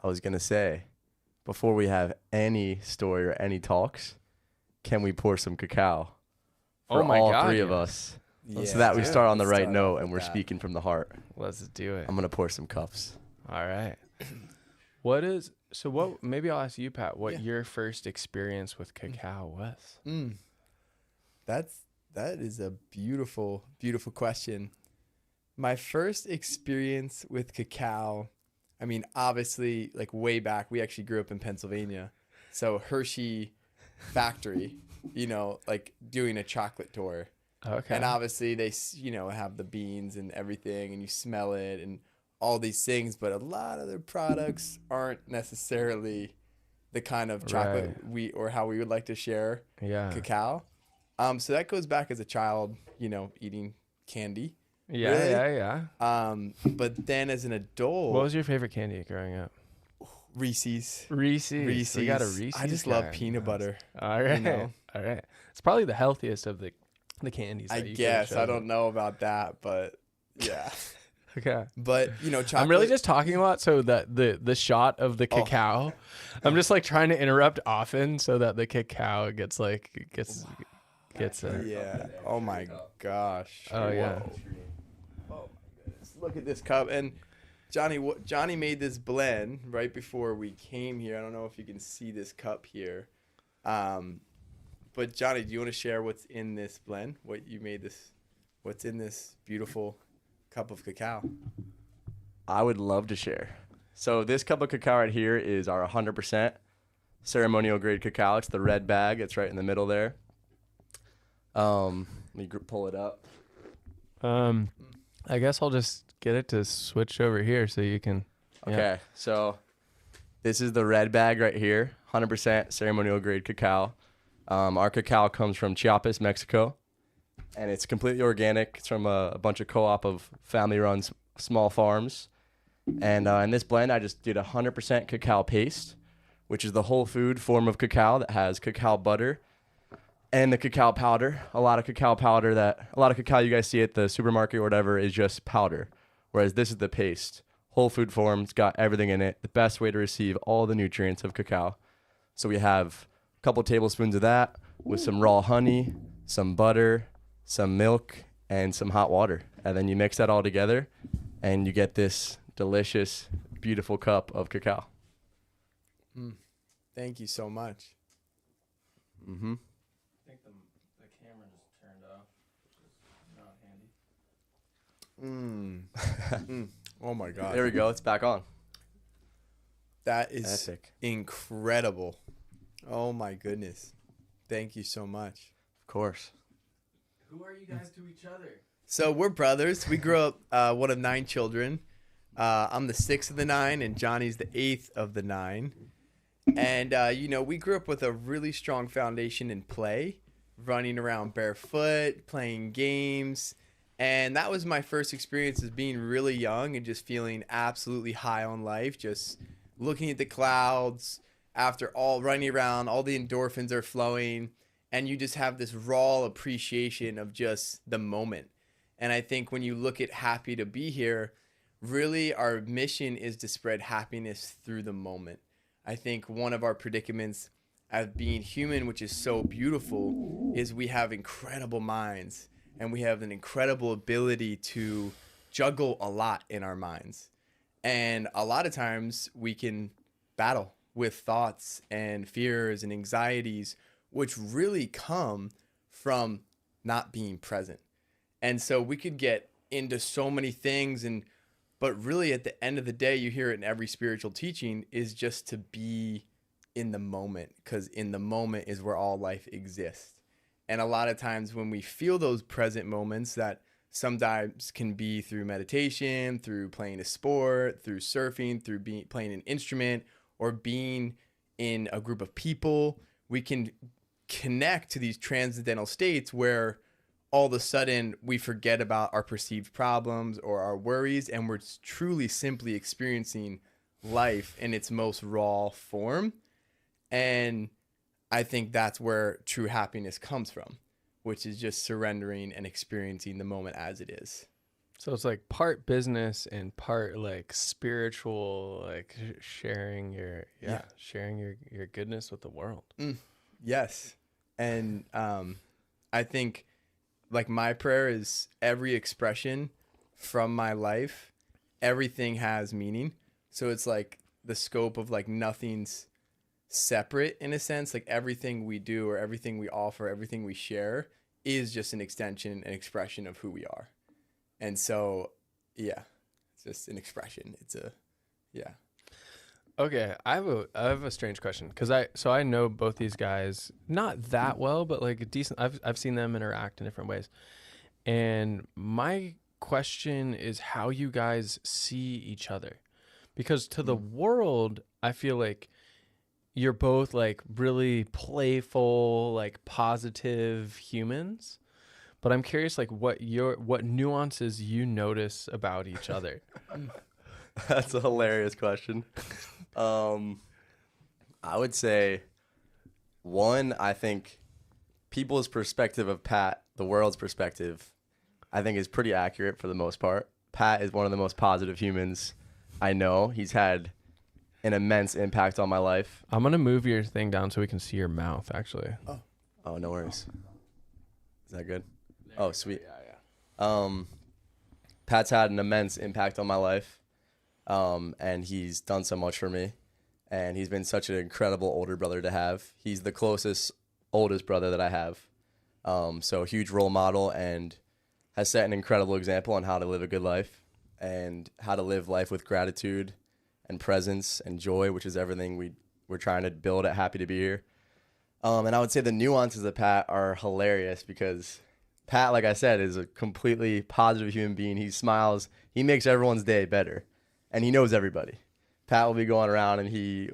I was going to say, before we have any story or any talks, can we pour some cacao for Oh my all God, three of yeah. us Yeah, so that we do it. start on the Let's right start note off and with we're that. speaking from the heart? Let's do it. I'm going to pour some cups. All right. Maybe I'll ask you, Pat, what your first experience with cacao was? That is a beautiful, beautiful question. My first experience with cacao, I mean, obviously, like way back, we actually grew up in Pennsylvania. So Hershey factory, like doing a chocolate tour. Okay. And obviously they, have the beans and everything and you smell it and all these things. But a lot of their products aren't necessarily the kind of chocolate or how we would like to share cacao. So that goes back as a child, eating candy. Yeah, Really? yeah. But then as an adult, What was your favorite candy growing up? Reese's. Reese's. We got a Reese's. I just guy love in the peanut house. butter. All right. All right. It's probably the healthiest of the candies. I that you guess. could've I chosen. don't know about that, but yeah. Okay. But, chocolate. I'm really just talking about so that the shot of the cacao. I'm just like trying to interrupt often so that the cacao gets a Yeah. Oh my gosh. Oh yeah. Oh my goodness. Look at this cup. And Johnny made this blend right before we came here. I don't know if you can see this cup here. But Johnny, do you want to share what's in this blend? What's in this beautiful cup of cacao? I would love to share. So this cup of cacao right here is our 100% ceremonial grade cacao. It's the red bag. It's right in the middle there. Let me pull it up. I guess I'll just get it to switch over here so you can. Yeah. Okay, so this is the red bag right here, 100% ceremonial grade cacao. Our cacao comes from Chiapas, Mexico, and it's completely organic. It's from a bunch of co-op of family-run small farms. And in this blend, I just did 100% cacao paste, which is the whole food form of cacao that has cacao butter and the cacao powder. A lot of cacao you guys see at the supermarket or whatever is just powder, whereas this is the paste. Whole food form. It's got everything in it. The best way to receive all the nutrients of cacao. So we have a couple tablespoons of that with some raw honey, some butter, some milk, and some hot water. And then you mix that all together, and you get this delicious, beautiful cup of cacao. Thank you so much. Mm-hmm. I think the camera just turned off, which is not handy. Oh my God. There we go. It's back on. That is Epic. incredible. Oh my goodness. Thank you so much. Of course. Who are you guys to each other? So we're brothers. We grew up one of 9 children. I'm the 6th of the 9, and Johnny's the 8th of the 9. And, we grew up with a really strong foundation in play, running around barefoot, playing games. And that was my first experience as being really young and just feeling absolutely high on life, just looking at the clouds after all running around, all the endorphins are flowing, and you just have this raw appreciation of just the moment. And I think when you look at Happy to Be Here, really our mission is to spread happiness through the moment. I think one of our predicaments as being human, which is so beautiful, is we have incredible minds and we have an incredible ability to juggle a lot in our minds. And a lot of times we can battle with thoughts and fears and anxieties, which really come from not being present. And so we could get into so many things, but really at the end of the day, you hear it in every spiritual teaching, is just to be in the moment, because in the moment is where all life exists. And a lot of times when we feel those present moments, that sometimes can be through meditation, through playing a sport, through surfing, through playing an instrument, or being in a group of people, we can connect to these transcendental states where all of a sudden we forget about our perceived problems or our worries, and we're truly simply experiencing life in its most raw form. And I think that's where true happiness comes from, which is just surrendering and experiencing the moment as it is. So it's like part business and part like spiritual, like sharing your sharing your goodness with the world. Yes. And I think like my prayer is every expression from my life, everything has meaning. So it's like the scope of like nothing's separate in a sense. Like everything we do or everything we offer, everything we share is just an extension, an expression of who we are. And so, yeah, it's just an expression. Yeah. Okay, I have a strange question because I know both these guys not that well, but like a decent. I've seen them interact in different ways, and my question is how you guys see each other, because to the world I feel like you're both like really playful, like positive humans, but I'm curious like what nuances you notice about each other. That's a hilarious question. I would say, one, I think people's perspective of Pat, the world's perspective, I think is pretty accurate for the most part. Pat is one of the most positive humans I know. He's had an immense impact on my life. I'm gonna move your thing down so we can see your mouth. Actually. Oh, no worries. Is that good? Oh, sweet. Yeah. Pat's had an immense impact on my life, and he's done so much for me. And he's been such an incredible older brother to have. He's the closest oldest brother that I have. So a huge role model and has set an incredible example on how to live a good life and how to live life with gratitude and presence and joy, which is everything we're trying to build at Happy to Be Here. And I would say the nuances of Pat are hilarious because Pat, like I said, is a completely positive human being. He smiles. He makes everyone's day better. And he knows everybody. Pat will be going around and he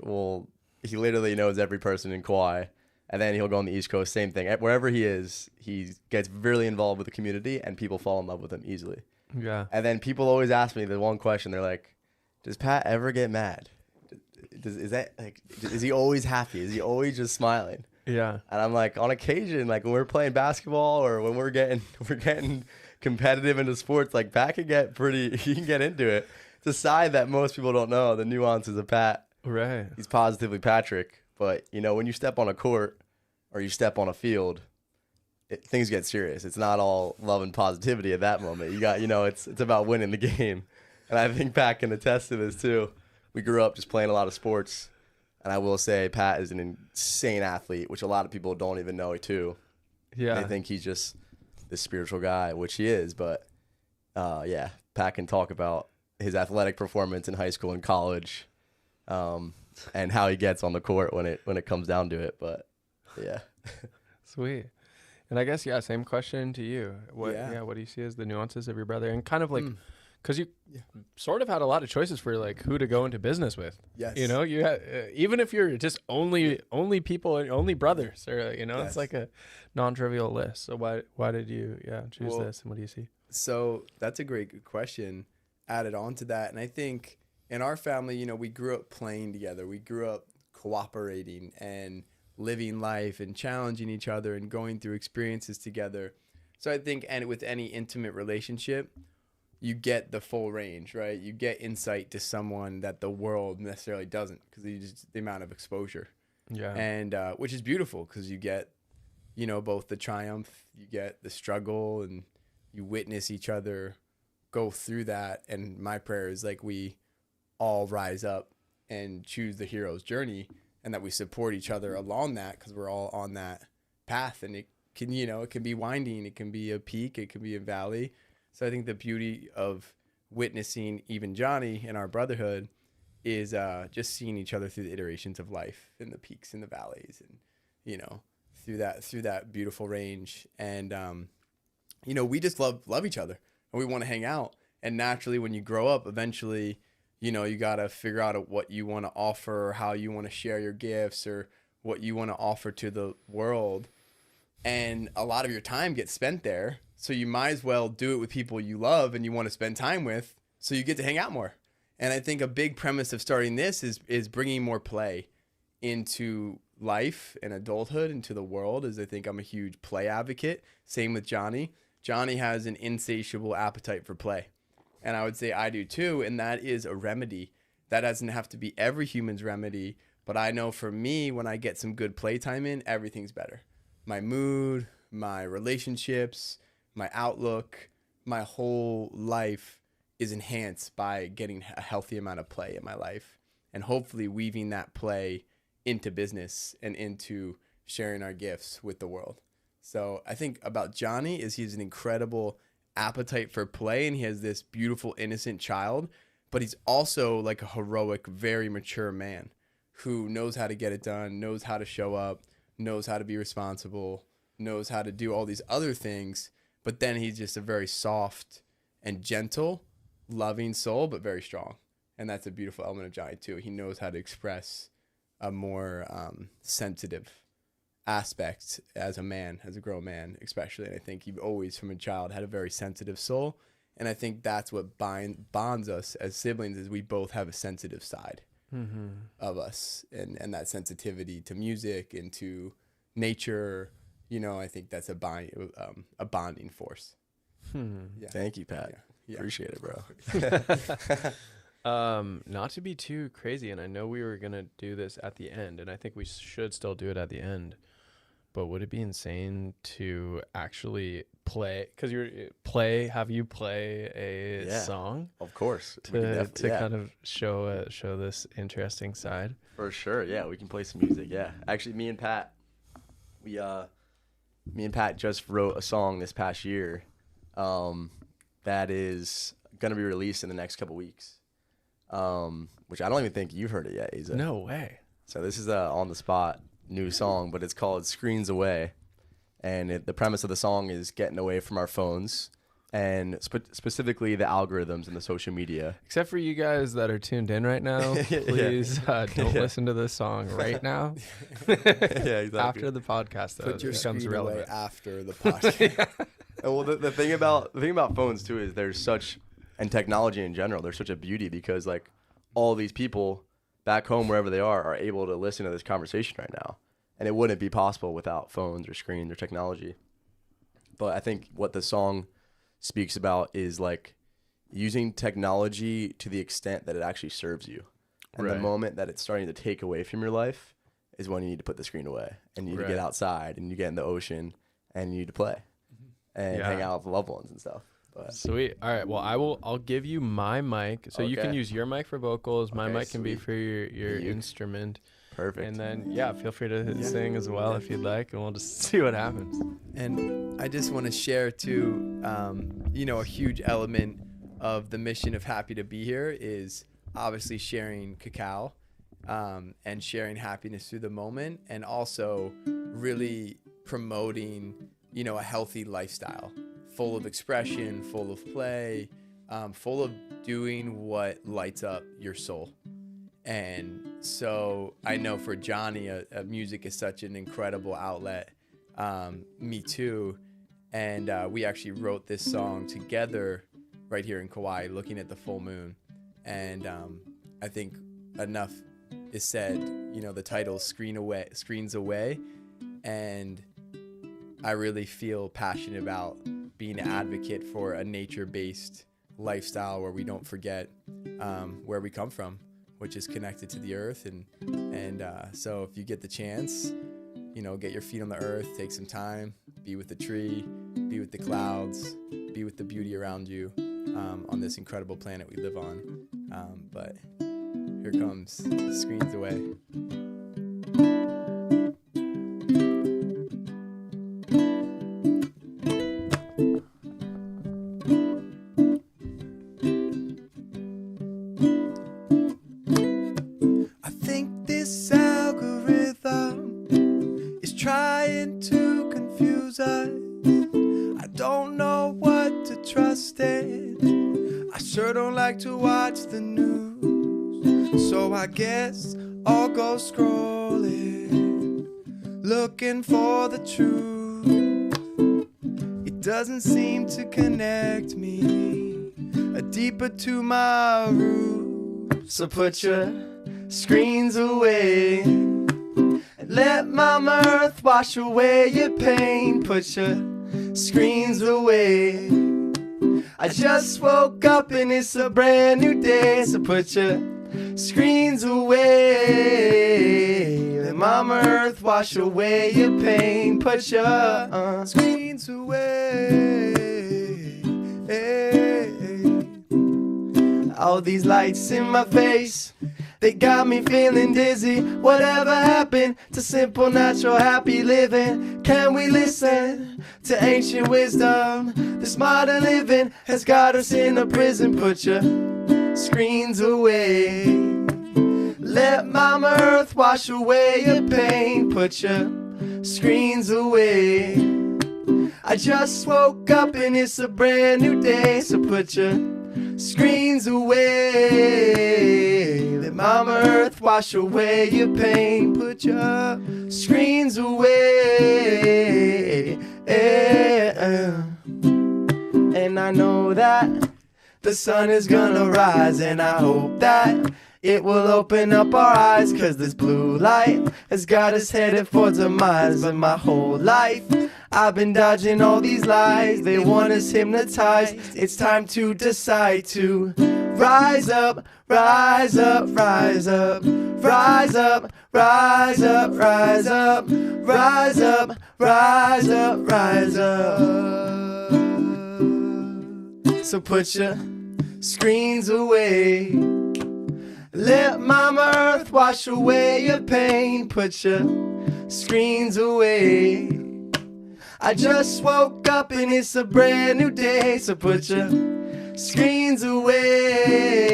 literally knows every person in Kauai. And then he'll go on the East Coast, same thing. Wherever he is, he gets really involved with the community and people fall in love with him easily. Yeah. And then people always ask me the one question. They're like, does Pat ever get mad? Is he always happy? Is he always just smiling? Yeah. And I'm like, on occasion, like when we're playing basketball or when we're getting competitive into sports, like Pat can get he can get into it. It's a side that most people don't know, the nuances of Pat. Right. He's positively Patrick. But, when you step on a court or you step on a field, things get serious. It's not all love and positivity at that moment. You got, it's about winning the game. And I think Pat can attest to this too. We grew up just playing a lot of sports. And I will say Pat is an insane athlete, which a lot of people don't even know too. Yeah. They think he's just this spiritual guy, which he is. But, yeah, Pat can talk about his athletic performance in high school and college, and how he gets on the court when it comes down to it. But yeah. Sweet. And I guess, same question to you. What do you see as the nuances of your brother? And kind of like, because you sort of had a lot of choices for like who to go into business with. Yes. You had, even if you're just only people, only brothers, or Yes. it's like a non-trivial list. So why did you choose this, and what do you see? So that's a great question. Added on to that, and I think in our family, we grew up playing together. We grew up cooperating and living life and challenging each other and going through experiences together. So I think, and with any intimate relationship, you get the full range, right? You get insight to someone that the world necessarily doesn't, because the amount of exposure. Yeah. And which is beautiful because you get, both the triumph, you get the struggle, and you witness each other go through that. And my prayer is like we all rise up and choose the hero's journey, and that we support each other along that, because we're all on that path. And it can, it can be winding, it can be a peak, it can be a valley. So I think the beauty of witnessing even Johnny in our brotherhood is just seeing each other through the iterations of life, and the peaks and the valleys, and through that beautiful range. And we just love each other, and we want to hang out. And naturally, when you grow up, eventually, you got to figure out what you want to offer, or how you want to share your gifts, or what you want to offer to the world. And a lot of your time gets spent there. So you might as well do it with people you love and you want to spend time with, so you get to hang out more. And I think a big premise of starting this is bringing more play into life and adulthood, into the world. As I think I'm a huge play advocate. Same with Johnny. Johnny has an insatiable appetite for play. And I would say I do too. And that is a remedy. That doesn't have to be every human's remedy. But I know for me, when I get some good playtime in, everything's better. My mood, my relationships, my outlook, my whole life is enhanced by getting a healthy amount of play in my life. And hopefully weaving that play into business and into sharing our gifts with the world. So I think about Johnny is he's an incredible appetite for play, and he has this beautiful, innocent child, but he's also like a heroic, very mature man who knows how to get it done, knows how to show up, knows how to be responsible, knows how to do all these other things. But then he's just a very soft and gentle, loving soul, but very strong. And that's a beautiful element of Johnny too. He knows how to express a more sensitive aspect as a man, as a grown man, especially. And I think he always, from a child, had a very sensitive soul. And I think that's what bonds us as siblings, is we both have a sensitive side of us, and that sensitivity to music and to nature. You know, I think that's a bonding force. Yeah. Thank you, Pat. Yeah. Appreciate it, bro. Not to be too crazy, and I know we were gonna do this at the end, and I think we should still do it at the end. But would it be insane to actually have you play a song? Of course. To kind of show this interesting side? For sure, yeah. We can play some music, yeah. Actually, me and Pat just wrote a song this past year that is going to be released in the next couple weeks, which I don't even think you've heard it yet, Isa. No way. So this is a on-the-spot new song, but it's called Screens Away. And the premise of the song is getting away from our phones, and specifically the algorithms and the social media. Except for you guys that are tuned in right now, please don't listen to this song right now. Yeah, exactly. After the podcast, though, Put your it becomes screen away relevant. after the podcast. Well, the thing about phones too is and technology in general, there's such a beauty, because like all these people back home, wherever they are able to listen to this conversation right now. And it wouldn't be possible without phones or screens or technology. But I think what the song speaks about is like using technology to the extent that it actually serves you. And the moment that it's starting to take away from your life is when you need to put the screen away, and you need to get outside, and you get in the ocean, and you need to play and hang out with loved ones and stuff. But Sweet. All right. Well, I'll give you my mic, so you can use your mic for vocals. My mic can be for your instrument. Perfect. And then feel free to sing as well if you'd like, and we'll just see what happens. And I just want to share too, a huge element of the mission of Happy to Be Here is obviously sharing Cacao, and sharing happiness through the moment, and also really promoting, a healthy lifestyle, full of expression, full of play, full of doing what lights up your soul. And so I know for Johnny, music is such an incredible outlet. Me too. And we actually wrote this song together right here in Kauai, looking at the full moon. And I think enough is said, the title Screens Away. And I really feel passionate about being an advocate for a nature-based lifestyle where we don't forget where we come from, which is connected to the earth. And so if you get the chance, get your feet on the earth, take some time, be with the tree, be with the clouds, be with the beauty around you on this incredible planet we live on. But here comes Screens Away. To watch the news, so I guess I'll go scrolling, looking for the truth. It doesn't seem to connect me deeper to my roots. So put your screens away and let Mama Earth wash away your pain. Put your screens away. I just woke up and it's a brand new day. So put your screens away. Let Mama Earth wash away your pain. Put your screens away. All these lights in my face, they got me feeling dizzy. Whatever happened to simple, natural, happy living? Can we listen to ancient wisdom? This modern living has got us in a prison. Put your screens away. Let Mama Earth wash away your pain. Put your screens away. I just woke up and it's a brand new day. So put your screens away. Let Mama Earth wash away your pain. Put your screens away. And I know that the sun is gonna rise, and I hope that it will open up our eyes, 'cause this blue light has got us headed for demise. But my whole life I've been dodging all these lies. They want us hypnotized. It's time to decide to rise up, rise up, rise up, rise up, rise up, rise up, rise up, rise up, rise up. So put your screens away. Let Mama Earth wash away your pain. Put your screens away. I just woke up and it's a brand new day. So put your screens away.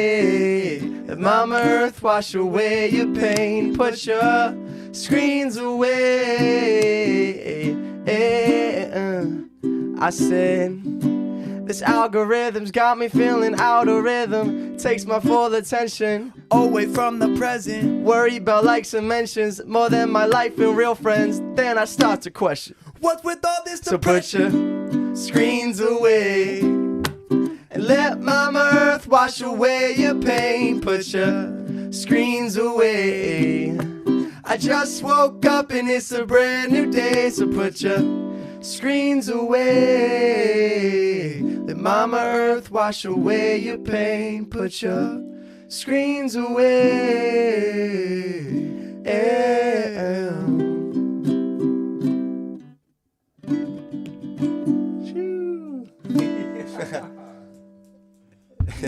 Let Mama Earth wash away your pain. Put your screens away. I said, this algorithm's got me feeling out of rhythm. Takes my full attention away from the present. Worry about likes and mentions more than my life and real friends. Then I start to question, what's with all this depression? So put your screens away and let Mama Earth wash away your pain. Put your screens away. I just woke up and it's a brand new day. So put your screens away. Let Mama Earth wash away your pain. Put your screens away.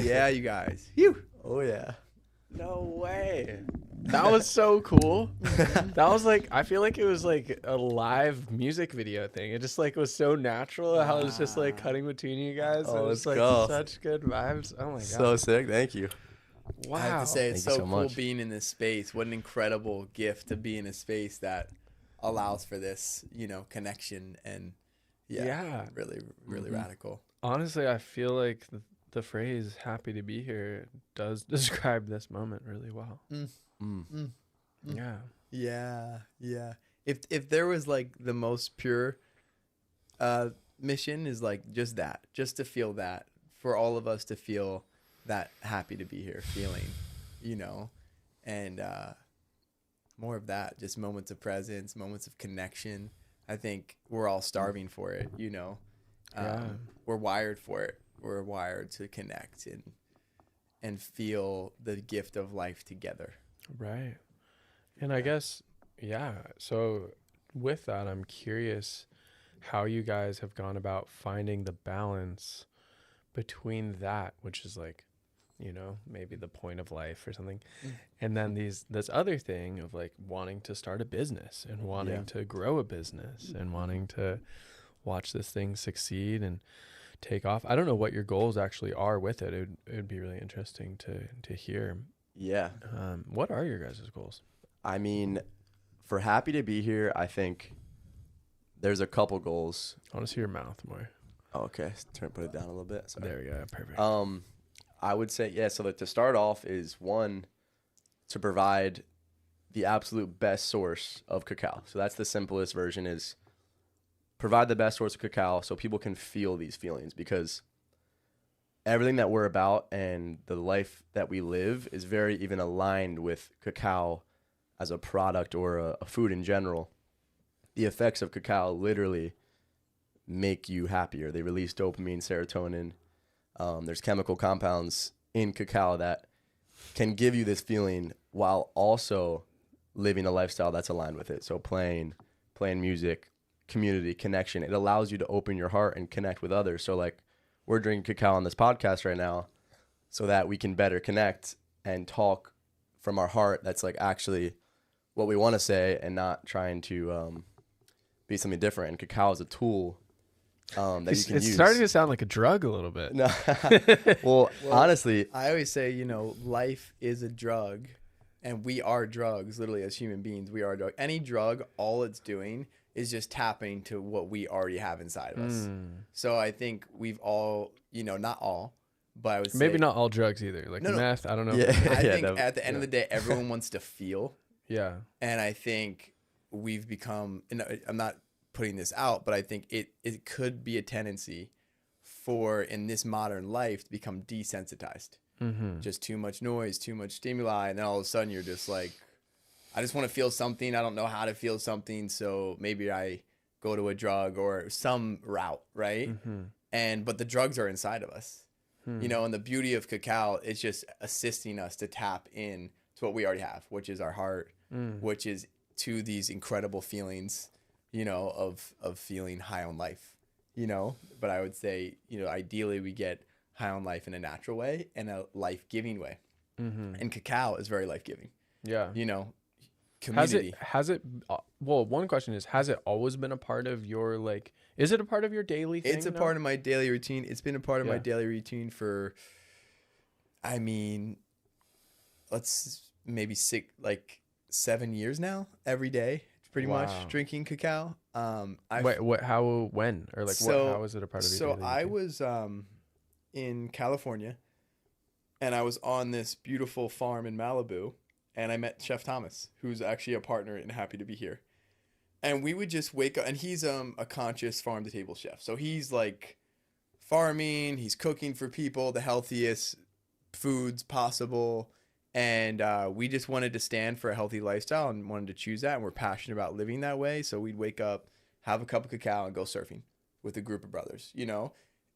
Yeah, you guys. Oh yeah. No way. That was so cool. That was like, I feel like it was like a live music video thing. It just like was so natural how it was just like cutting between you guys. Oh, It was let's like go. such good vibes. Oh my god. So sick. Thank you. Wow. I have to say, it's Thank you so so cool much. being in this space. What an incredible gift to be in a space that allows for this, connection. And Yeah. really, really radical. Honestly, I feel like the phrase "happy to be here" does describe this moment really well. Yeah. Yeah. If there was like the most pure mission is like just that, just to feel that, for all of us to feel that happy to be here feeling, and more of that, just moments of presence, moments of connection. I think we're all starving for it, We're wired for it. We're wired to connect and feel the gift of life together. Right. And I guess, yeah. So with that, I'm curious how you guys have gone about finding the balance between that, which is like, maybe the point of life or something. And then this other thing of like wanting to start a business and wanting to grow a business and wanting to watch this thing succeed and take off. I don't know what your goals actually are with it. It would be really interesting to hear. Yeah. What are your guys' goals? I mean, for happy to be here, I think there's a couple goals. I want to see your mouth more. Oh, okay. Put it down a little bit. Sorry. There we go. Perfect. I would say, so like to start off is one, to provide the absolute best source of cacao. So that's the simplest version, is provide the best source of cacao so people can feel these feelings, because everything that we're about and the life that we live is very even aligned with cacao as a product or a food in general. The effects of cacao literally make you happier. They release dopamine, serotonin, There's chemical compounds in cacao that can give you this feeling while also living a lifestyle that's aligned with it. So playing music, community, connection. It allows you to open your heart and connect with others. So like we're drinking cacao on this podcast right now so that we can better connect and talk from our heart. That's like actually what we want to say and not trying to be something different. And cacao is a tool that you can use. It's starting to sound like a drug a little bit. No. well, honestly, I always say, life is a drug, and we are drugs. Literally, as human beings, we are a drug. Any drug, all it's doing is just tapping to what we already have inside of us. So I think we've all, not all, but I would say Maybe not all drugs either. Like meth, I don't know. Yeah. I think at the end of the day, everyone wants to feel. Yeah. And I think we've become, and I'm not putting this out, but I think it could be a tendency for, in this modern life, to become desensitized. Just too much noise, too much stimuli, and then all of a sudden you're just like, I just want to feel something. I don't know how to feel something, so maybe I go to a drug or some route, right? But the drugs are inside of us, and the beauty of cacao is just assisting us to tap in to what we already have, which is our heart, which is to these incredible feelings, of feeling high on life, But I would say, ideally we get high on life in a natural way and a life-giving way. And cacao is very life-giving. Yeah. Community. Well, one question is, has it always been a part of your, is it a part of your daily thing? It's a part of my daily routine. It's been a part of my daily routine for, let's maybe 7 years now, every day, pretty much drinking cacao. Wait, how, when, or how is it a part of your daily routine? So I was in California, and I was on this beautiful farm in Malibu, and I met Chef Thomas, who's actually a partner and happy to be here. And we would just wake up, and he's a conscious farm-to-table chef. So he's farming, he's cooking for people the healthiest foods possible. And we just wanted to stand for a healthy lifestyle and wanted to choose that. And we're passionate about living that way. So we'd wake up, have a cup of cacao, and go surfing with a group of brothers,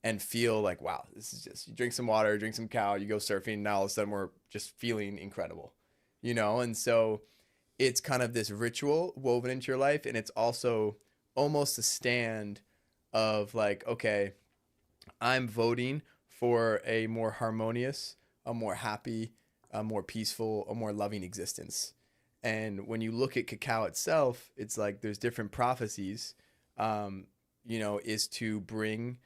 and feel like, wow, this is just, you drink some water, drink some cacao, you go surfing. Now all of a sudden we're just feeling incredible, And so it's kind of this ritual woven into your life. And it's also almost a stand of okay, I'm voting for a more harmonious, a more happy, a more peaceful, a more loving existence. And when you look at cacao itself, it's there's different prophecies, is to bring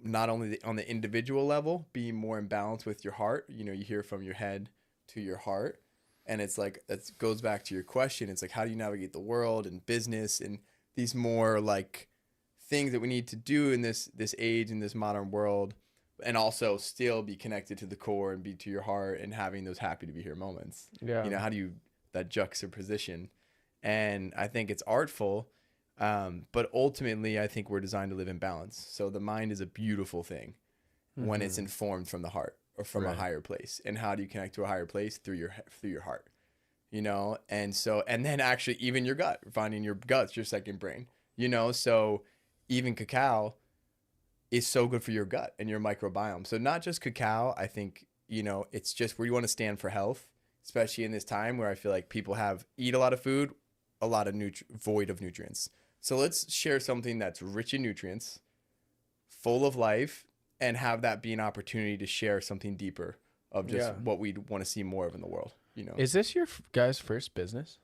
not only on the individual level, be more in balance with your heart. You hear from your head to your heart. And it's that goes back to your question. It's how do you navigate the world and business and these more things that we need to do in this age, in this modern world, and also still be connected to the core and be to your heart and having those happy to be here moments. Yeah. How do you, that juxtaposition? And I think it's artful, but ultimately I think we're designed to live in balance. So the mind is a beautiful thing when it's informed from the heart or from a higher place. And how do you connect to a higher place? Through your heart, And so, and then actually even your gut, finding your gut's your second brain, So even cacao is so good for your gut and your microbiome. So not just cacao, I think, it's just where you want to stand for health, especially in this time where I feel like people eat a lot of food, a lot of void of nutrients. So let's share something that's rich in nutrients, full of life, and have that be an opportunity to share something deeper of just what we want to see more of in the world. Is this your guys' first business?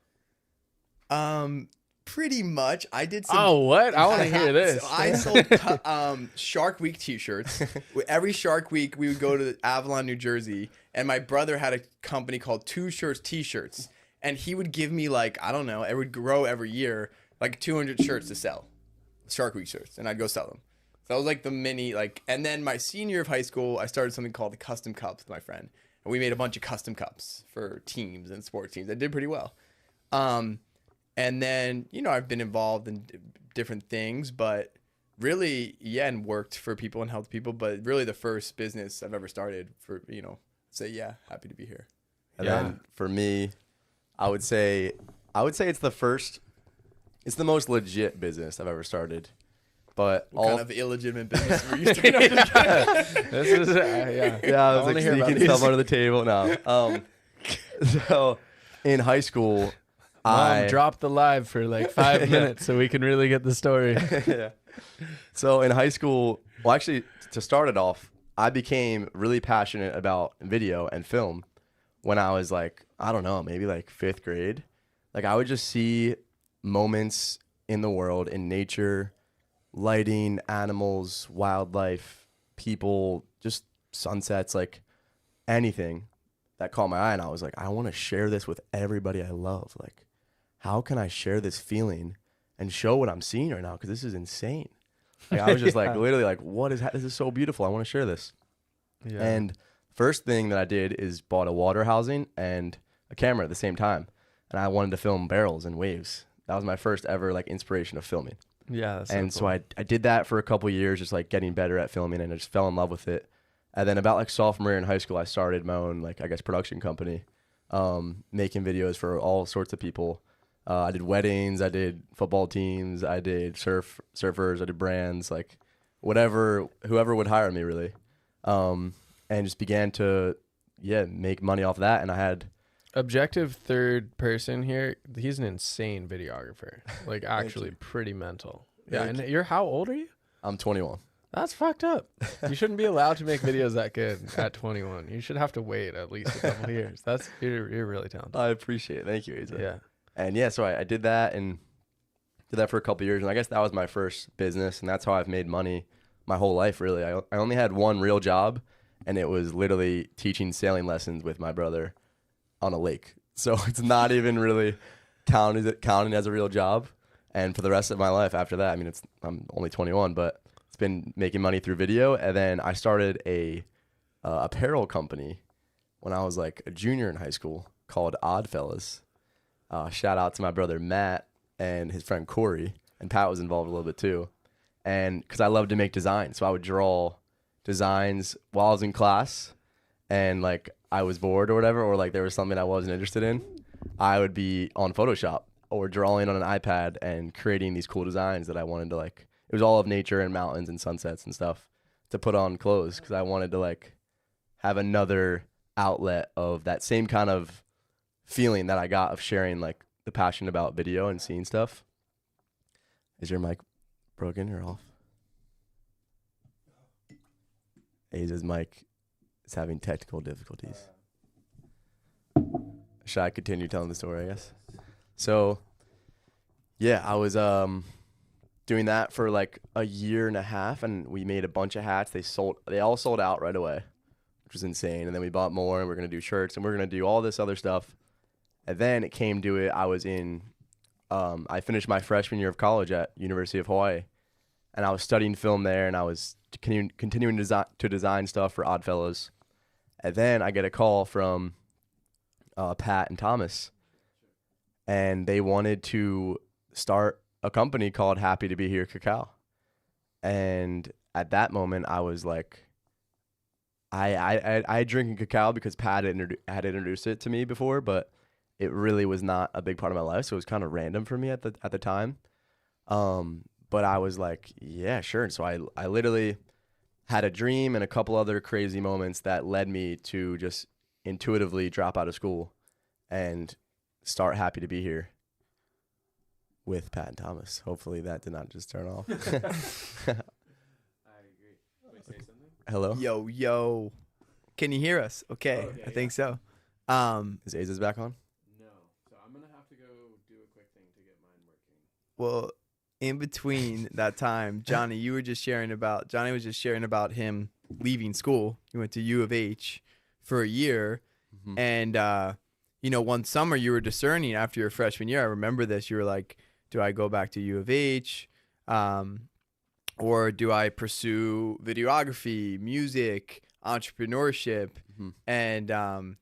Pretty much. I did some. Oh, what? I want to hear this. So I sold Shark Week t-shirts. Every Shark Week, we would go to Avalon, New Jersey, and my brother had a company called Two Shirts T-shirts, and he would give me I don't know, it would grow every year, 200 shirts to sell, Shark Week shirts, and I'd go sell them. So that was the mini, and then my senior year of high school, I started something called the Custom Cups with my friend, and we made a bunch of custom cups for teams and sports teams. I did pretty well. And then, I've been involved in different things, but really, and worked for people and helped people, but really the first business I've ever started for, happy to be here. And then for me, I would say it's the most legit business I've ever started. But What kind of illegitimate business were you starting? This is yeah. yeah, I was wanna like hear about sneaking stuff these. under the table. No. So in high school, Mom, drop the live for like 5 minutes so we can really get the story. yeah. So in high school, well, actually, to start it off, I became really passionate about video and film when I was like, I don't know, maybe like 5th grade. Like I would just see moments in the world, in nature, lighting, animals, wildlife, people, just sunsets, like anything that caught my eye. And I was like, I want to share this with everybody I love. Like, how can I share this feeling and show what I'm seeing right now? Because this is insane. Like I was just like, literally like, this is so beautiful. I want to share this. Yeah. And first thing that I did is bought a water housing and a camera at the same time. And I wanted to film barrels and waves. That was my first ever like inspiration of filming. Yeah. That's And so so I did that for a couple years, just like getting better at filming, and I just fell in love with it. And then about like sophomore year in high school, I started my own, like, I guess, production company, making videos for all sorts of people. I did weddings, I did football teams, I did surfers, I did brands, like whoever would hire me really. And just began to, make money off that. And I had, objective third person here. He's an insane videographer. Like actually pretty mental. Yeah. Thank And you're, how old are you? I'm 21. That's fucked up. You shouldn't be allowed to make videos that good at 21. You should have to wait at least a couple of years. You're really talented. I appreciate it. Thank you, Asa. Yeah. And so I did that and did that for a couple years. And I guess that was my first business. And that's how I've made money my whole life, really. I only had one real job, and it was literally teaching sailing lessons with my brother on a lake. So it's not even really counting as a real job. And for the rest of my life after that, I mean, I'm only 21, but it's been making money through video. And then I started a apparel company when I was like a junior in high school called Oddfellas. Shout out to my brother Matt and his friend Corey, and Pat was involved a little bit too. And because I loved to make designs, so I would draw designs while I was in class, and like I was bored or whatever, or like there was something I wasn't interested in, I would be on Photoshop or drawing on an iPad and creating these cool designs that I wanted to, like, it was all of nature and mountains and sunsets and stuff to put on clothes, because I wanted to like have another outlet of that same kind of feeling that I got of sharing like the passion about video and seeing stuff. Is your mic broken or off? Aza's mic is having technical difficulties. Should I continue telling the story, I guess? So, yeah, I was doing that for like a year and a half, and we made a bunch of hats. They all sold out right away, which was insane. And then we bought more, and we're going to do shirts, and we're going to do all this other stuff. And then it came to it. I was in, I finished my freshman year of college at University of Hawaii, and I was studying film there, and I was continuing to design stuff for Oddfellows. And then I get a call from Pat and Thomas, and they wanted to start a company called Happy to Be Here Cacao. And at that moment, I was like, I drinking cacao because Pat had introduced it to me before, but it really was not a big part of my life, so it was kind of random for me at the time. But I was like, yeah, sure. And so I literally had a dream and a couple other crazy moments that led me to just intuitively drop out of school and start Happy to Be Here with Pat and Thomas. Hopefully that did not just turn off. I agree. Wait, say something? Hello? Yo. Can you hear us? Okay, I think so. Is Aza's back on? No. So I'm going to have to go do a quick thing to get mine working. Well, in between that time, Johnny was just sharing about him leaving school. He went to U of H for a year. Mm-hmm. And, one summer you were discerning after your freshman year. I remember this. You were like, do I go back to U of H? Or do I pursue videography, music, entrepreneurship? Mm-hmm. And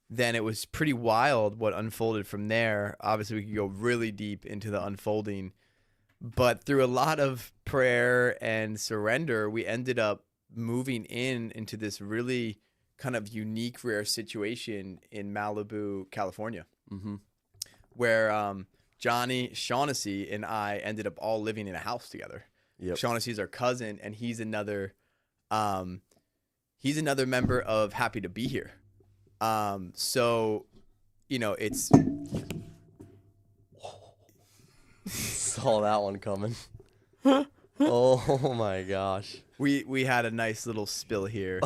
then it was pretty wild what unfolded from there. Obviously, we could go really deep into the unfolding. But through a lot of prayer and surrender, we ended up moving into this really kind of unique, rare situation in Malibu, California, Mm-hmm. where Johnny, Shaughnessy, and I ended up all living in a house together. Yep. Shaughnessy's our cousin, and he's another member of Happy to Be Here. So, you know, it's Saw that one coming. Oh my gosh. we had a nice little spill here.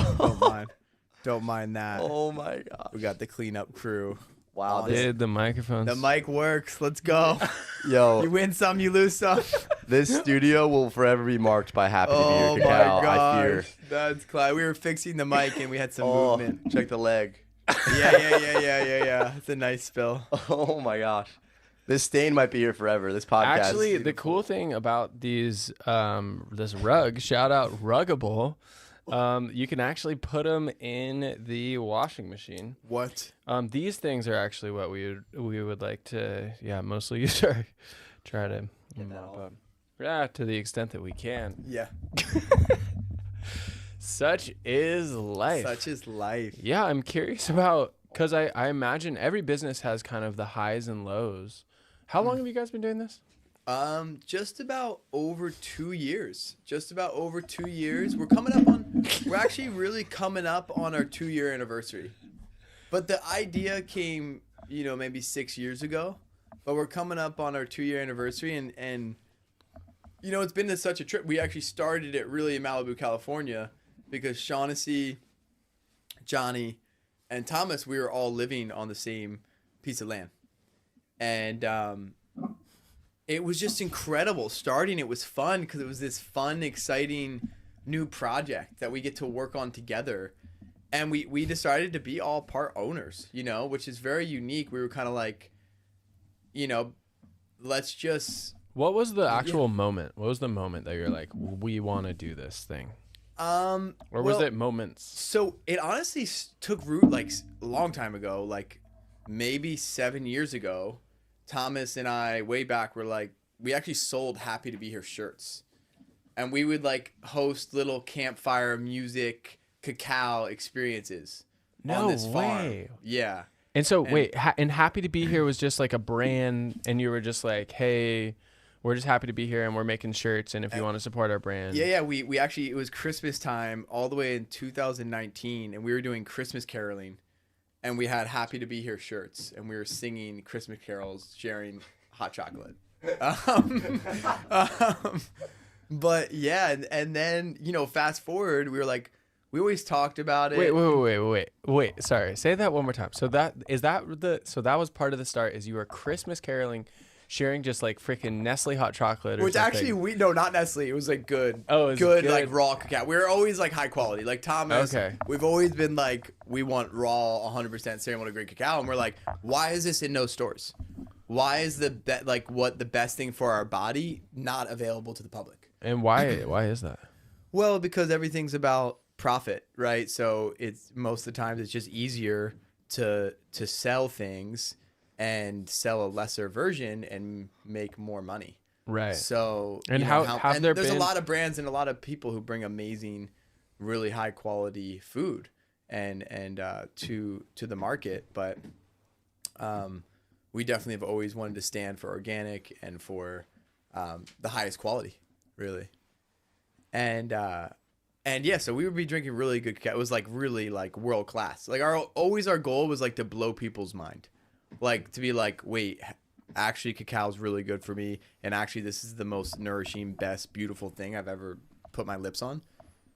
Don't mind that. Oh my gosh. We got the cleanup crew. Wow. Dude, the microphones. The mic works. Let's go. You Yo, win some, you lose some. this studio will forever be marked by Happy to Be Oh Here my Cacao, I gosh, fear. that's Clyde. We were fixing the mic and we had some Oh, movement. check the leg. Yeah. It's a nice spill. Oh my gosh. This stain might be here forever. This podcast. Actually, the cool thing about these, this rug, shout out Ruggable, you can actually put them in the washing machine. What? These things are actually what we would like to, mostly use our, try to mop up. Yeah, to the extent that we can. Yeah. Such is life. Such is life. Yeah, I'm curious about, because I imagine every business has kind of the highs and lows. How long have you guys been doing this? Just about over 2 years. We're actually really coming up on our 2-year anniversary. But the idea came, maybe 6 years ago. But we're coming up on our 2-year anniversary, and it's been such a trip. We actually started it really in Malibu, California, because Shaughnessy, Johnny, and Thomas, we were all living on the same piece of land. And it was just incredible. Starting it was fun because it was this fun, exciting new project that we get to work on together. And we decided to be all part owners, which is very unique. We were kind of like, let's just... What was the actual moment? What was the moment that you're like, we want to do this thing? Or was it moments? So it honestly took root like a long time ago, like maybe 7 years ago. Thomas and I, way back, were like, we actually sold Happy to Be Here shirts. And we would like host little campfire music, cacao experiences on this farm. Yeah. And so, wait, and Happy to Be Here was just like a brand, and you were just like, hey, we're just happy to be here, and we're making shirts, and if you want to support our brand. Yeah, we actually, it was Christmas time all the way in 2019, and we were doing Christmas caroling. And we had Happy to Be Here shirts, and we were singing Christmas carols, sharing hot chocolate. But yeah, and then, fast forward, we were like, we always talked about it. Wait. Sorry, say that one more time. So that was part of the start. Is you were Christmas caroling, sharing just like freaking Nestle hot chocolate, Which something. actually not Nestle. It was like good. Oh, it was good, good. like raw cacao. We were always like high quality. Like Thomas, Okay. We've always been like, we want raw, 100% ceremonial grade cacao, and we're like, why is this in no stores? Why is the best thing for our body not available to the public? And why is that? Well, because everything's about profit, right? So it's most of the times it's just easier to sell things and sell a lesser version and make more money. Right. So and there's a lot of brands and a lot of people who bring amazing, really high quality food and to the market, but we definitely have always wanted to stand for organic and for the highest quality, really. And yeah, so we would be drinking really good cacao. It was like really like world class. Like our goal was like to blow people's mind. Like to be like, wait, actually cacao is really good for me, and actually this is the most nourishing, best, beautiful thing I've ever put my lips on.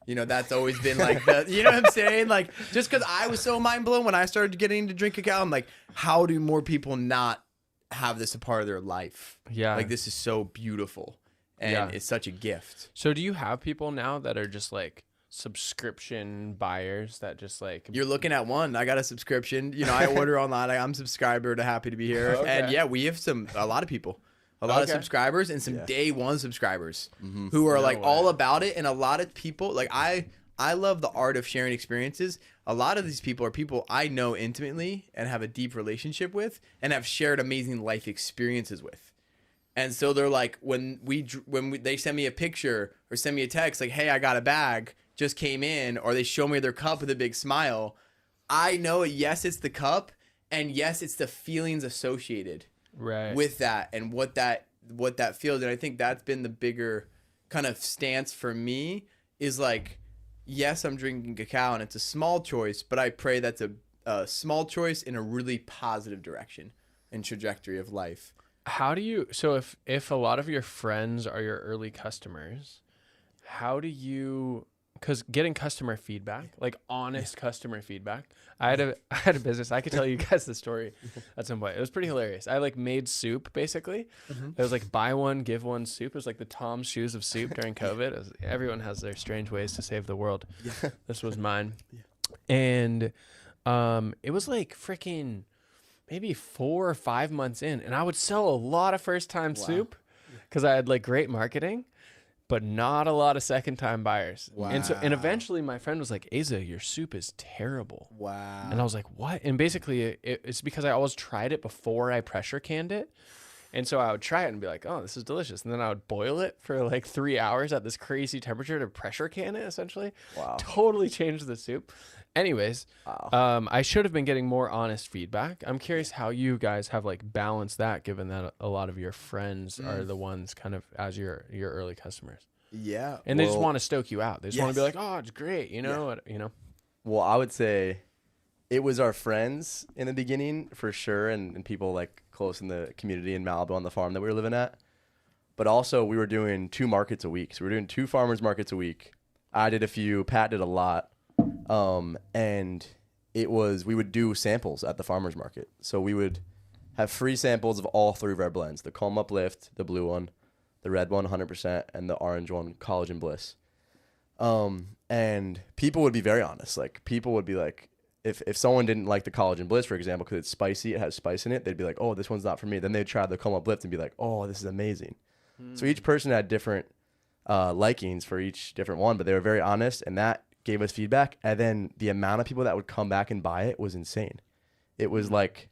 That's always been like the, you know what I'm saying? Like, just because I was so mind blown when I started getting to drink cacao, I'm like, how do more people not have this a part of their life? Yeah. Like, this is so beautiful, and it's such a gift. So do you have people now that are just like subscription buyers that just like... You're looking at one. I got a subscription. I order online. I'm a subscriber to Happy to Be Here. Okay. And yeah, we have a lot of people. A lot of subscribers and some day one subscribers who are all about it. And a lot of people, like I love the art of sharing experiences. A lot of these people are people I know intimately and have a deep relationship with and have shared amazing life experiences with. And so they're like, when they send me a picture or send me a text like, hey, I got a bag, just came in, or they show me their cup with a big smile, I know, yes, it's the cup, and yes, it's the feelings associated with that and what that feels. And I think that's been the bigger kind of stance for me is like, yes, I'm drinking cacao and it's a small choice, but I pray that's a small choice in a really positive direction and trajectory of life. How do you, so if a lot of your friends are your early customers, how do you, because getting customer feedback, like honest customer feedback, I had a business. I could tell you guys the story at some point. It was pretty hilarious. I like made soup basically. It was like buy one, give one soup. It was like the Tom's shoes of soup during COVID. Everyone has their strange ways to save the world. This was mine. And it was like freaking maybe 4 or 5 months in, and I would sell a lot of first time soup because I had like great marketing, but not a lot of second time buyers. Wow. And eventually my friend was like, Asa, your soup is terrible. Wow. And I was like, what? And basically it's because I always tried it before I pressure canned it. And so I would try it and be like, oh, this is delicious. And then I would boil it for like 3 hours at this crazy temperature to pressure can it, essentially. Wow. Totally changed the soup. Anyways, Wow. I should have been getting more honest feedback. I'm curious how you guys have like balanced that, given that a lot of your friends are the ones kind of as your early customers. Yeah. And they just want to stoke you out. They just want to be Yes. like, oh, it's great. You know, Well, I would say it was our friends in the beginning for sure, and people like close in the community in Malibu on the farm that we were living at. But also we were doing 2 markets a week. So we were doing 2 farmers markets a week. I did a few, Pat did a lot. And we would do samples at the farmers market. So we would have free samples of all 3 of our blends, the Calm Uplift, the blue one, the red one, 100%, and the orange one, Collagen Bliss. And people would be very honest. Like people would be like, if someone didn't like the Collagen Bliss, for example, because it's spicy, it has spice in it, they'd be like, oh, this one's not for me. Then they'd try the Calm Uplift and be like, oh, this is amazing. So each person had different likings for each different one, but they were very honest, and that gave us feedback. And then the amount of people that would come back and buy it was insane. It was like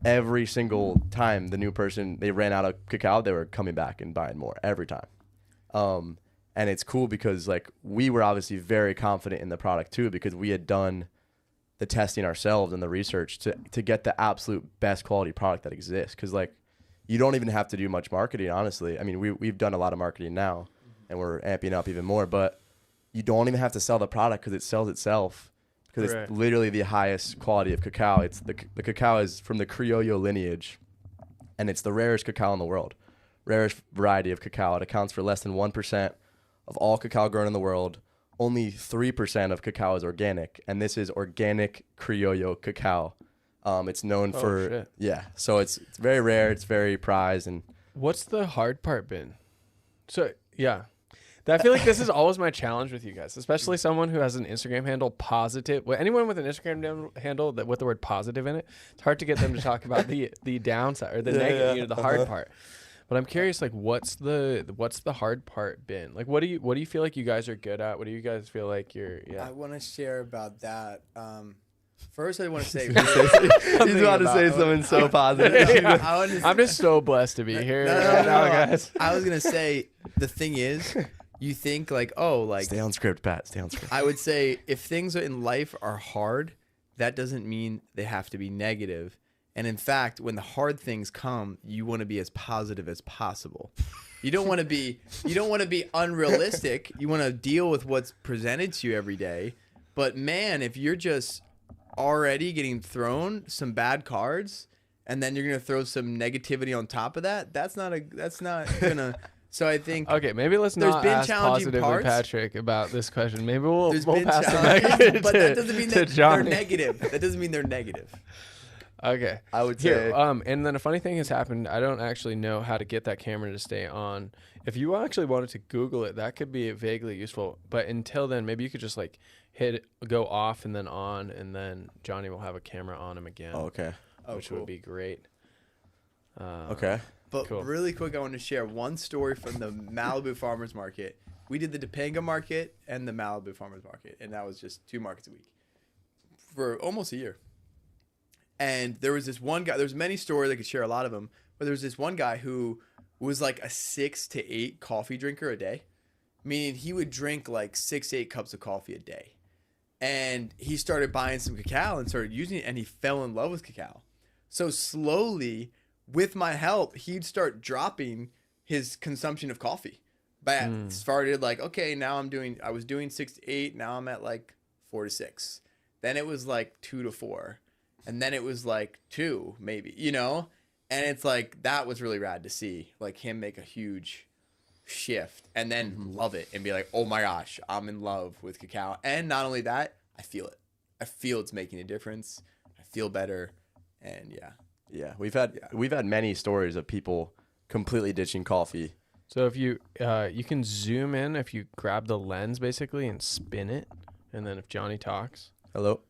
every single time the new person, they ran out of cacao, they were coming back and buying more every time. And it's cool because like we were obviously very confident in the product too, because we had done the testing ourselves and the research to get the absolute best quality product that exists. Because like you don't even have to do much marketing, honestly. I mean, we've done a lot of marketing now and we're amping up even more, but you don't even have to sell the product because it sells itself, because it's literally the highest quality of cacao. It's the cacao is from the Criollo lineage, and it's the rarest cacao in the world, rarest variety of cacao. It accounts for less than 1% of all cacao grown in the world. Only 3% of cacao is organic, and this is organic Criollo cacao. It's known for so it's very rare. It's very prized. And what's the hard part been? So I feel like this is always my challenge with you guys, especially someone who has an Instagram handle positive. Well, anyone with an Instagram handle that with the word positive in it, it's hard to get them to talk about the downside or the negative, the hard part. But I'm curious, like, what's the hard part been? Like, what do you feel like you guys are good at? What do you guys feel like you're? Yeah. I want to share about that. First, I want to say he's about to say something so positive. I'm just so blessed to be here right now, guys. I was gonna say the thing is, you think like, oh, like Stay on script, Pat. Stay on script. I would say if things in life are hard, that doesn't mean they have to be negative. And in fact, when the hard things come, you want to be as positive as possible. You don't want to be unrealistic. You want to deal with what's presented to you every day. But man, if you're just already getting thrown some bad cards and then you're going to throw some negativity on top of that, that's not gonna. So I think maybe let's not ask positively Patrick about this question. Maybe we'll pass it back but that doesn't mean that Johnny. they're negative. That doesn't mean they're negative. Okay. I would say. And then a funny thing has happened. I don't actually know how to get that camera to stay on. If you actually wanted to Google it, that could be vaguely useful. But until then, maybe you could just like go off and then on, and then Johnny will have a camera on him again. Oh, okay. Which would be great. Okay. But cool. really quick, I want to share one story from the Malibu Farmers Market. We did the Topanga Market and the Malibu Farmers Market, and that was just 2 markets a week for almost a year. And there was this one guy, there's many stories, I could share a lot of them, but there was this one guy who was like a 6 to 8 coffee drinker a day, meaning he would drink like 6 to 8 cups of coffee a day. And he started buying some cacao and started using it, and he fell in love with cacao. So slowly, with my help, he'd start dropping his consumption of coffee But started like, okay, now I was doing 6 to 8. Now I'm at like 4 to 6. Then it was like 2 to 4. And then it was like 2, maybe, you know? And it's like, that was really rad to see, like him make a huge shift and then love it and be like, oh my gosh, I'm in love with cacao. And not only that, I feel it. I feel it's making a difference. I feel better. And Yeah, we've had many stories of people completely ditching coffee. So if you you can zoom in if you grab the lens basically and spin it, and then if Johnny talks. Hello.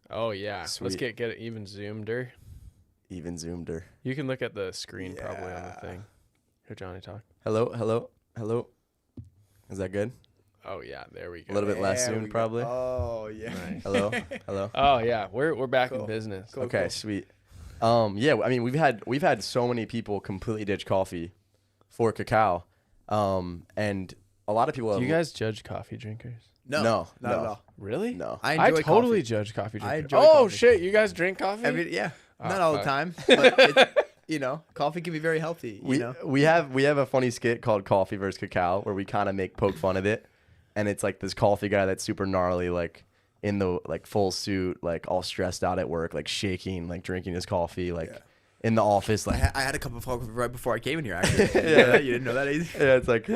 Oh yeah, Sweet. let's get it even zoomed-er. Even zoomed-er. You can look at the screen probably on the thing. Hear Johnny talk. Hello, hello, hello. Is that good? Oh yeah, there we go. A little bit less There we zoomed, go. probably. Oh yeah. Nice. Hello, hello. Oh yeah, we're back in Cool. business. Cool. Okay, sweet. Yeah, I mean we've had so many people completely ditch coffee for cacao, and a lot of people. Do you guys judge coffee drinkers? No, No, not no. at all. Really? No. I enjoy totally coffee. judge coffee drinkers. enjoy Oh coffee. shit, you guys drink coffee? Yeah, Oh, not all the fuck. time, but it's, you know, coffee can be very healthy. You know, We have a funny skit called Coffee versus Cacao where we kind of poke fun of it, and it's like this coffee guy that's super gnarly, like in the like full suit, like all stressed out at work, like shaking, like drinking his coffee, like in the office, like I had a cup of coffee right before I came in here. Actually, you didn't know that either. yeah, it's like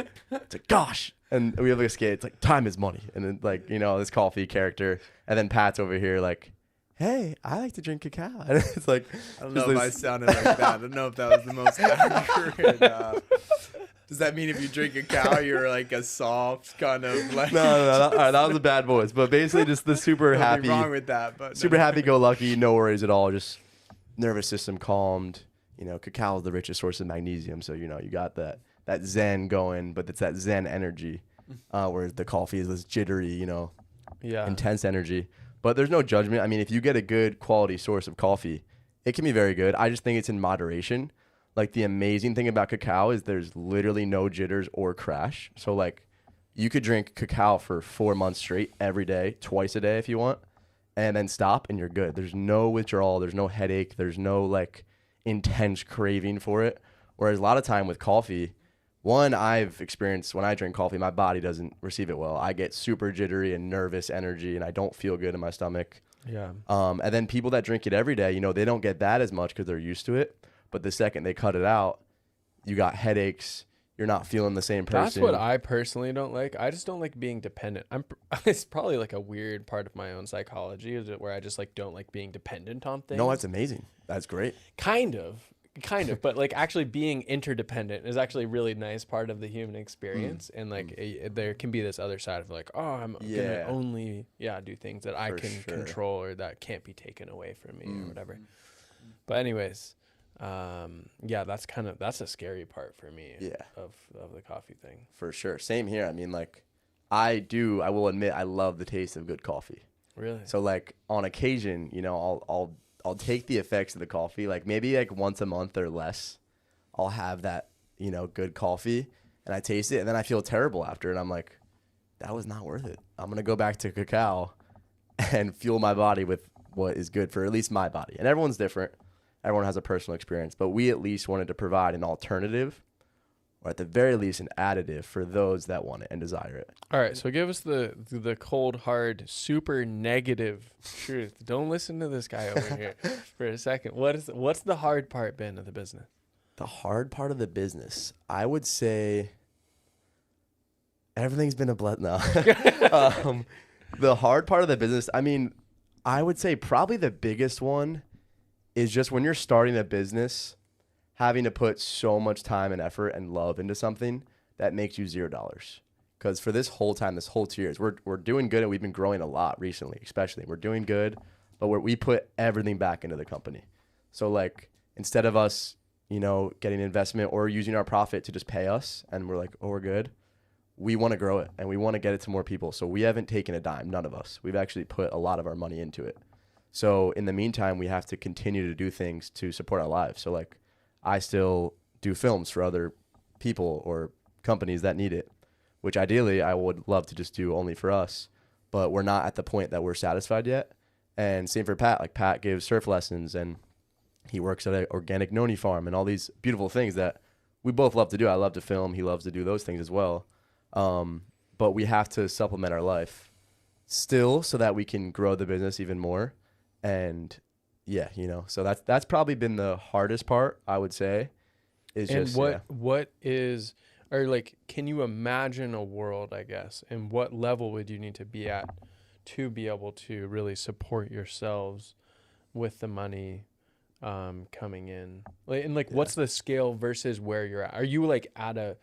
gosh, and we have like a skit. It's like time is money, and then like this coffee character, and then Pat's over here like, hey, I like to drink cacao, and it's like I don't know just if I sounded like that. I don't know if that was the most accurate. Does that mean if you drink a cow, you're like a soft kind of like? no, all right, that was a bad voice, but basically just the super Nothing happy, wrong with that, but super happy-go-lucky, no worries at all, just nervous system calmed. Cacao is the richest source of magnesium, so you got that zen going, but it's that zen energy, whereas the coffee is this jittery, intense energy. But there's no judgment. I mean, if you get a good quality source of coffee, it can be very good. I just think it's in moderation. Like the amazing thing about cacao is there's literally no jitters or crash. So like you could drink cacao for 4 months straight every day, twice a day if you want, and then stop and you're good. There's no withdrawal. There's no headache. There's no like intense craving for it. Whereas a lot of time with coffee, one, I've experienced when I drink coffee, my body doesn't receive it well. I get super jittery and nervous energy and I don't feel good in my stomach. Yeah. And then people that drink it every day, they don't get that as much because they're used to it. But the second they cut it out, you got headaches. You're not feeling the same person. That's what I personally don't like. I just don't like being dependent. It's probably like a weird part of my own psychology, is it where I just like don't like being dependent on things. No, that's amazing. That's great. Kind of, but like actually being interdependent is actually a really nice part of the human experience. And like there can be this other side of like, oh, I'm gonna only do things that I can control or that can't be taken away from me or whatever. But anyways. That's a scary part for me of the coffee thing. For sure. Same here. I mean, like I will admit I love the taste of good coffee. Really? So like on occasion, I'll take the effects of the coffee, like maybe like once a month or less. I'll have that, good coffee and I taste it and then I feel terrible after and I'm like, that was not worth it. I'm going to go back to cacao and fuel my body with what is good for at least my body. And everyone's different. Everyone has a personal experience, but we at least wanted to provide an alternative or at the very least an additive for those that want it and desire it. All right, so give us the cold, hard, super negative truth. Don't listen to this guy over here for a second. What's the hard part been of the business? The hard part of the business, I would say everything's been a blessing. No. The hard part of the business, I mean, I would say probably the biggest one is just when you're starting a business, having to put so much time and effort and love into something that makes you $0. Because for this whole 2 years, we're doing good and we've been growing a lot recently, especially. We're doing good, but we put everything back into the company. So like instead of us, getting investment or using our profit to just pay us and we're like, oh, we're good. We want to grow it and we want to get it to more people. So we haven't taken a dime, none of us. We've actually put a lot of our money into it. So in the meantime, we have to continue to do things to support our lives. So like I still do films for other people or companies that need it, which ideally I would love to just do only for us, but we're not at the point that we're satisfied yet. And same for Pat. Like Pat gives surf lessons and he works at an organic noni farm and all these beautiful things that we both love to do. I love to film. He loves to do those things as well. But we have to supplement our life still so that we can grow the business even more. And yeah, you know, so that's probably been the hardest part, I would say. Is And just what is, or like, can you imagine a world, I guess, and what level would you need to be at to be able to really support yourselves with the money coming in? Like, and like, what's the scale versus where you're at? Are you like at a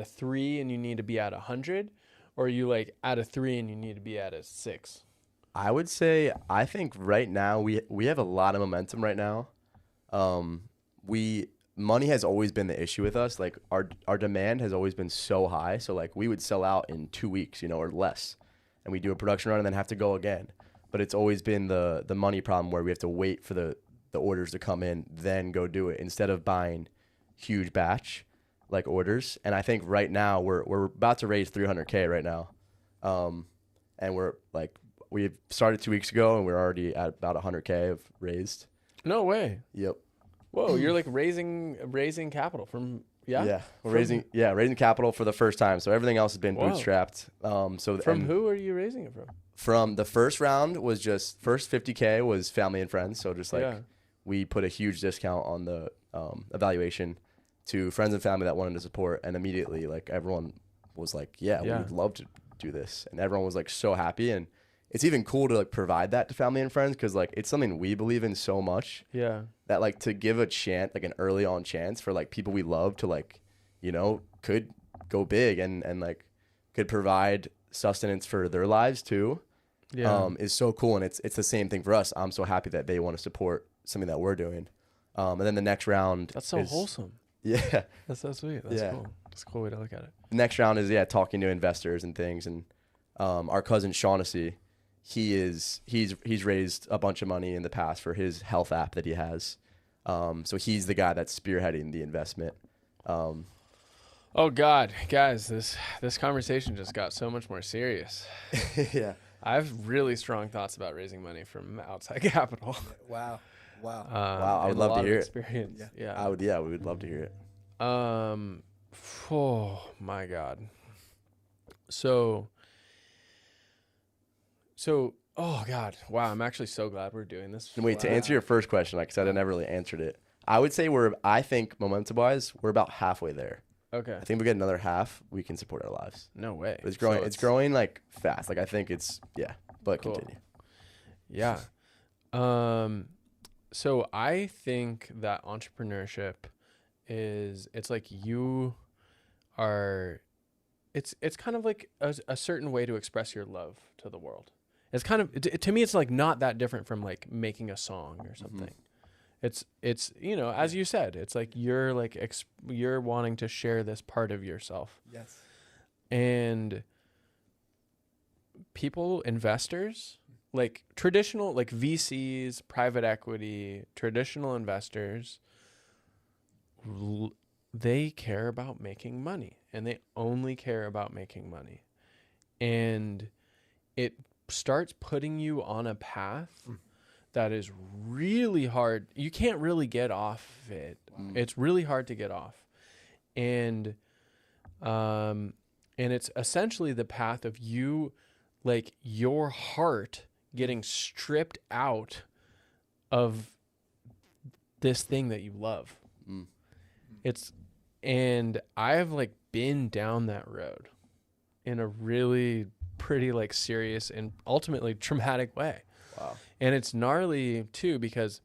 3 and you need to be at 100, or are you like at a 3 and you need to be at a 6? I would say, I think right now we have a lot of momentum right now. Money has always been the issue with us. Like our demand has always been so high. So like we would sell out in 2 weeks, you know, or less, and we do a production run and then have to go again. But it's always been the money problem where we have to wait for the orders to come in, then go do it instead of buying huge batch like orders. And I think right now we're about to raise 300K right now, and we've started 2 weeks ago and we're already at about 100K of raised. No way. Yep. Whoa, you're like raising capital from Yeah, we're raising capital for the first time. So everything else has been bootstrapped. From who are you raising it from? From the first round was just first 50K was family and friends. So just like we put a huge discount on the evaluation to friends and family that wanted to support, and immediately like everyone was like, yeah, we'd love to do this, and everyone was like so happy. And it's even cool to like provide that to family and friends because like it's something we believe in so much. Yeah. That like to give a chance, like an early on chance for like people we love to like, you know, could go big and like could provide sustenance for their lives too. Yeah. Is so cool. And it's the same thing for us. I'm so happy that they want to support something that we're doing. And then the next round. That's so wholesome. Yeah. That's so sweet. That's cool. That's a cool way to look at it. The next round is talking to investors and things. And our cousin Shaughnessy, he's raised a bunch of money in the past for his health app that he has. So he's the guy that's spearheading the investment. Oh God, guys, this conversation just got so much more serious. Yeah. I have really strong thoughts about raising money from outside capital. Wow. Wow. I would love to hear it. Yeah. We would love to hear it. Oh my God. So, oh God, wow! I'm actually so glad we're doing this. And wait, to answer your first question, like I said, I never really answered it. I would say I think momentum-wise, we're about halfway there. Okay. I think we get another half, we can support our lives. No way. But it's growing. So it's growing like fast. Like I think but cool. Continue. Yeah. So I think that entrepreneurship it's like you are, it's kind of like a certain way to express your love to the world. It's kind of, to me, it's like not that different from like making a song or something. It's, you know, as you said, it's like you're like, you're wanting to share this part of yourself. Yes. And investors, like traditional, like VCs, private equity, traditional investors, they care about making money, and they only care about making money. And it starts putting you on a path that is really hard. You can't really get off it. It's really hard to get off. And it's essentially the path of you, like your heart getting stripped out of this thing that you love. And I've like been down that road in a really pretty like serious and ultimately traumatic way. Wow. And it's gnarly too, because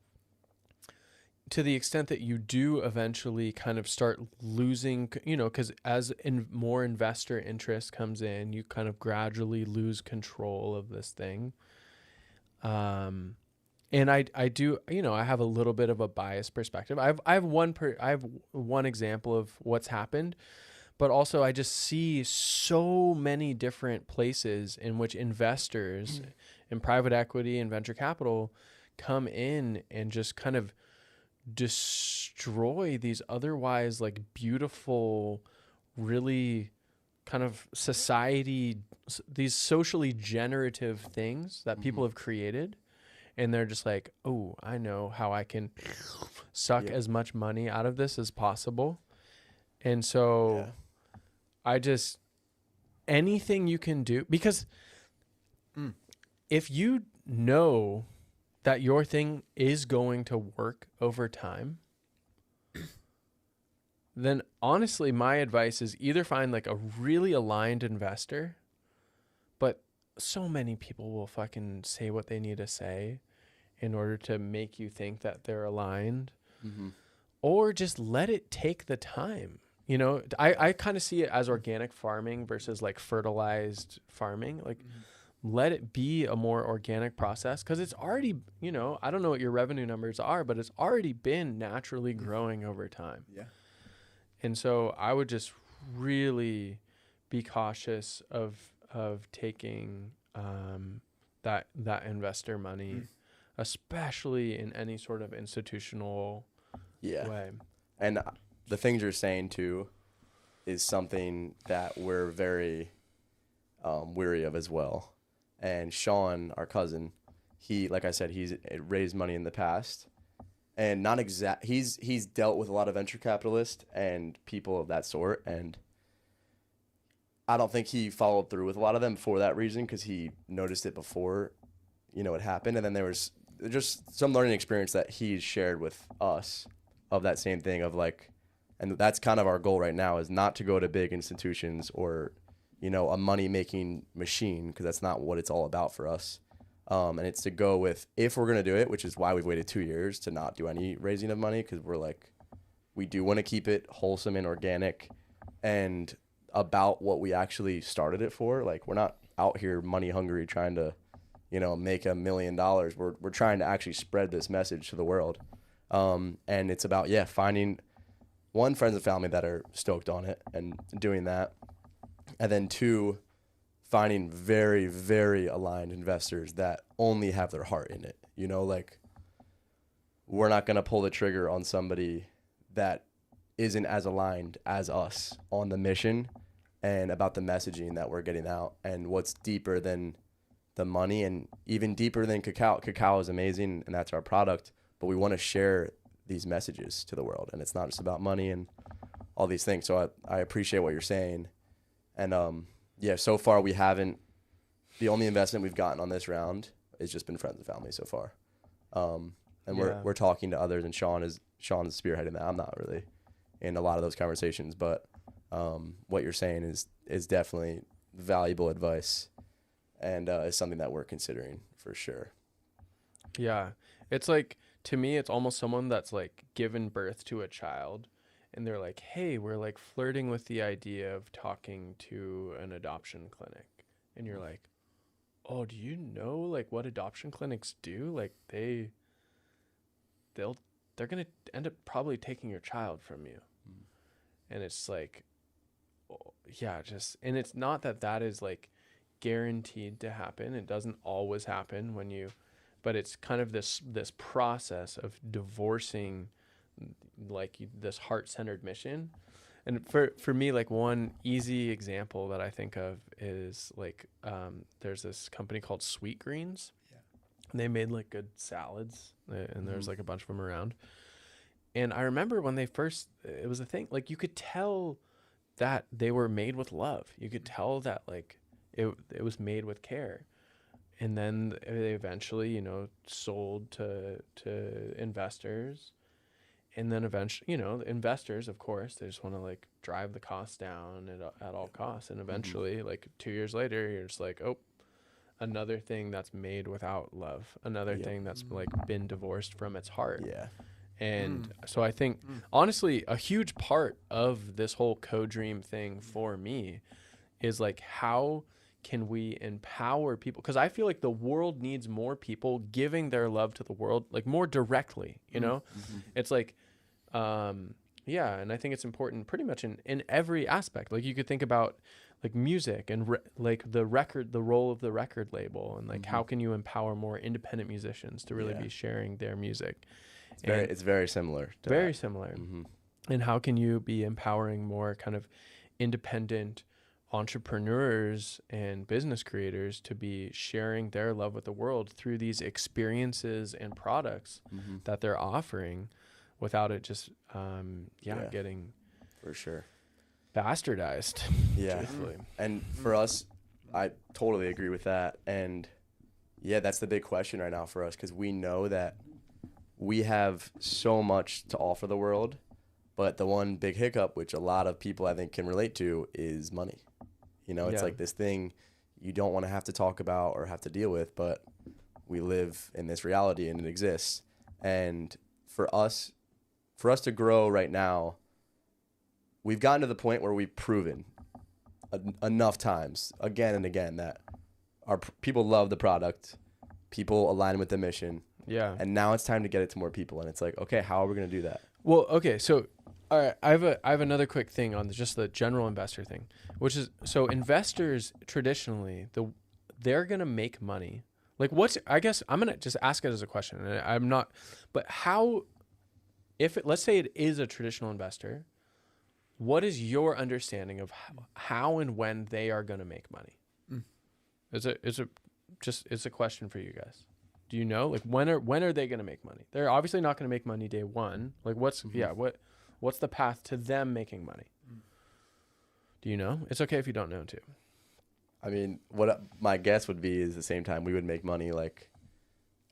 to the extent that you do eventually kind of start losing, you know, because as more investor interest comes in, you kind of gradually lose control of this thing. And I do, you know, I have a little bit of a biased perspective. I have one example of what's happened, but also I just see so many different places in which investors in private equity and venture capital come in and just kind of destroy these otherwise like beautiful, really kind of these socially generative things that people have created. And they're just like, oh, I know how I can suck as much money out of this as possible. And so Yeah. I just, anything you can do, because if you know that your thing is going to work over time, then honestly, my advice is either find like a really aligned investor, but so many people will fucking say what they need to say in order to make you think that they're aligned, or just let it take the time. You know, I kind of see it as organic farming versus like fertilized farming. Like, let it be a more organic process, because it's already, you know, I don't know what your revenue numbers are, but it's already been naturally growing over time. Yeah. And so I would just really be cautious of taking that investor money, especially in any sort of institutional way. And the things you're saying too is something that we're very weary of as well. And Sean, our cousin, he, like I said, he's raised money in the past, and not exact. He's dealt with a lot of venture capitalists and people of that sort, and I don't think he followed through with a lot of them for that reason, because he noticed it before, you know, it happened. And then there was just some learning experience that he shared with us of that same thing of like, and that's kind of our goal right now, is not to go to big institutions or, you know, a money-making machine, because that's not what it's all about for us. And it's to go with, if we're going to do it, which is why we've waited 2 years to not do any raising of money, because we're like, we do want to keep it wholesome and organic and about what we actually started it for. Like, we're not out here money hungry trying to, you know, make $1 million. We're trying to actually spread this message to the world. And it's about, finding one, friends and family that are stoked on it and doing that. And then two, finding very, very aligned investors that only have their heart in it. You know, like, we're not going to pull the trigger on somebody that isn't as aligned as us on the mission and about the messaging that we're getting out and what's deeper than the money and even deeper than Cacao. Cacao is amazing, and that's our product, but we want to share these messages to the world, and it's not just about money and all these things. So I appreciate what you're saying. And so far we haven't, the only investment we've gotten on this round has just been friends and family so far. And we're talking to others, and Sean's spearheading that. I'm not really in a lot of those conversations, but what you're saying is definitely valuable advice, and is something that we're considering for sure. Yeah. It's like, to me, it's almost someone that's like given birth to a child, and they're like, hey, we're like flirting with the idea of talking to an adoption clinic. And you're like, oh, do you know like what adoption clinics do? Like they're going to end up probably taking your child from you. And it's like, and it's not that is like guaranteed to happen. It doesn't always happen but it's kind of this process of divorcing like this heart-centered mission. And for me, like one easy example that I think of is like there's this company called Sweetgreens. And they made like good salads, and there's like a bunch of them around. And I remember when it was a thing, like you could tell that they were made with love. You could tell that like it was made with care. And then they eventually, you know, sold to investors. And then eventually, you know, the investors, of course, they just want to like drive the cost down at all costs. And eventually, like 2 years later, you're just like, oh, another thing that's made without love, another thing that's like been divorced from its heart. Yeah. And so I think, honestly, a huge part of this whole CoDream thing for me is like, how can we empower people? Because I feel like the world needs more people giving their love to the world, like more directly, you know? It's like, and I think it's important pretty much in every aspect. Like you could think about like music and like the role of the record label, and like how can you empower more independent musicians to really be sharing their music? It's very similar. Very similar. And how can you be empowering more kind of independent entrepreneurs and business creators to be sharing their love with the world through these experiences and products that they're offering, without it just getting For sure. bastardized. Yeah. Truthfully. And for us, I totally agree with that. And yeah, that's the big question right now for us, because we know that we have so much to offer the world, but the one big hiccup, which a lot of people I think can relate to, is money. You know, it's Yeah. like this thing you don't want to have to talk about or have to deal with, but we live in this reality and it exists. And for us to grow right now, we've gotten to the point where we've proven enough times, again and again, that our people love the product, people align with the mission, Yeah. and now it's time to get it to more people. And it's like, okay, how are we going to do that? Well, okay, so all right, I have another quick thing on just the general investor thing, which is, so investors traditionally, they're gonna make money. Like, I guess I'm gonna just ask it as a question, and I'm not, but how, let's say it is a traditional investor, what is your understanding of how and when they are gonna make money? It's a question for you guys. Do you know, like, when are they gonna make money? They're obviously not gonna make money day one. Like, what's the path to them making money? Do you know? It's okay if you don't know too. I mean, what my guess would be is the same time we would make money, like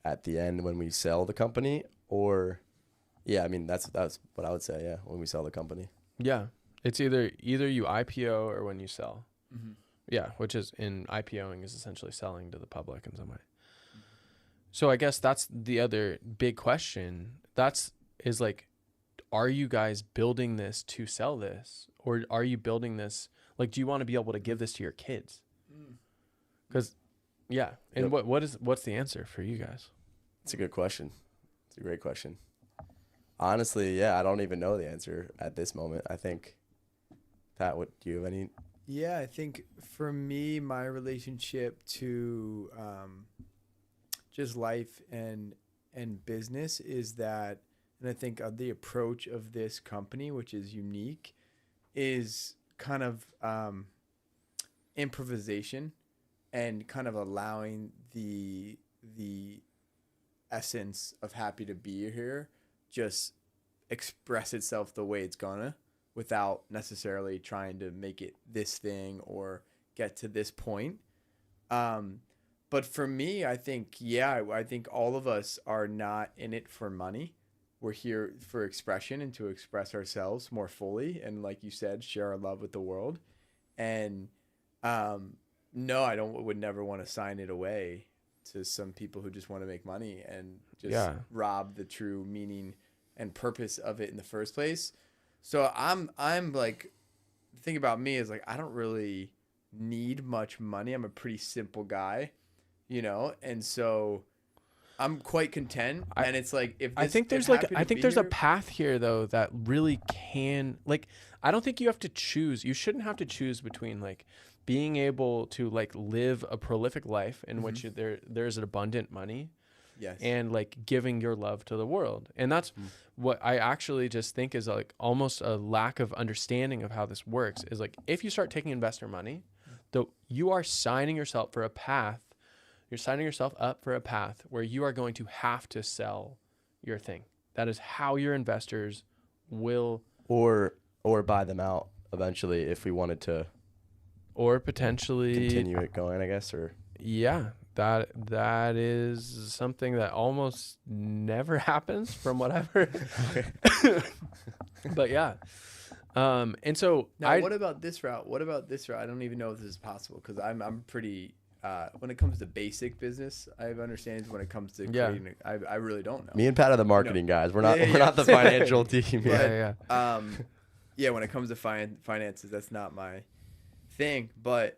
at the end when we sell the company, or yeah, I mean that's what I would say. Yeah, when we sell the company. Yeah, it's either you IPO or when you sell. Mm-hmm. Yeah, which is in IPOing is essentially selling to the public in some way. So I guess that's the other big question. Is like, are you guys building this to sell this, or are you building this, like, do you want to be able to give this to your kids? Because, yeah. And Yep. what's the answer for you guys? It's a good question. It's a great question. Honestly, yeah, I don't even know the answer at this moment. I think, Pat, do you have any? Yeah, I think for me, my relationship to just life and business is that, and I think the approach of this company, which is unique, is kind of improvisation and kind of allowing the essence of happy to be here just express itself the way it's gonna, without necessarily trying to make it this thing or get to this point. But for me, I think, I think all of us are not in it for money. We're here for expression and to express ourselves more fully. And like you said, share our love with the world. And no, would never want to sign it away to some people who just want to make money and just rob the true meaning and purpose of it in the first place. So I'm like, the thing about me is like, I don't really need much money. I'm a pretty simple guy, you know? And so I'm quite content. And it's like, I think there's a path here though that really can, like, I don't think you have to choose. You shouldn't have to choose between like being able to like live a prolific life in which there's an abundant money. Yes. And like giving your love to the world. And that's what I actually just think is like almost a lack of understanding of how this works, is like, if you start taking investor money, though, you are signing yourself up for a path where you are going to have to sell your thing. That is how your investors will, or buy them out eventually if we wanted to, or potentially continue it going, I guess, or that is something that almost never happens from what I've heard. But yeah. And so now, what about this route? I don't even know if this is possible, because I'm pretty when it comes to basic business, I have understandings. When it comes to creating, I really don't know. Me and Pat are the marketing guys. We're not the financial team. When it comes to finances, that's not my thing. But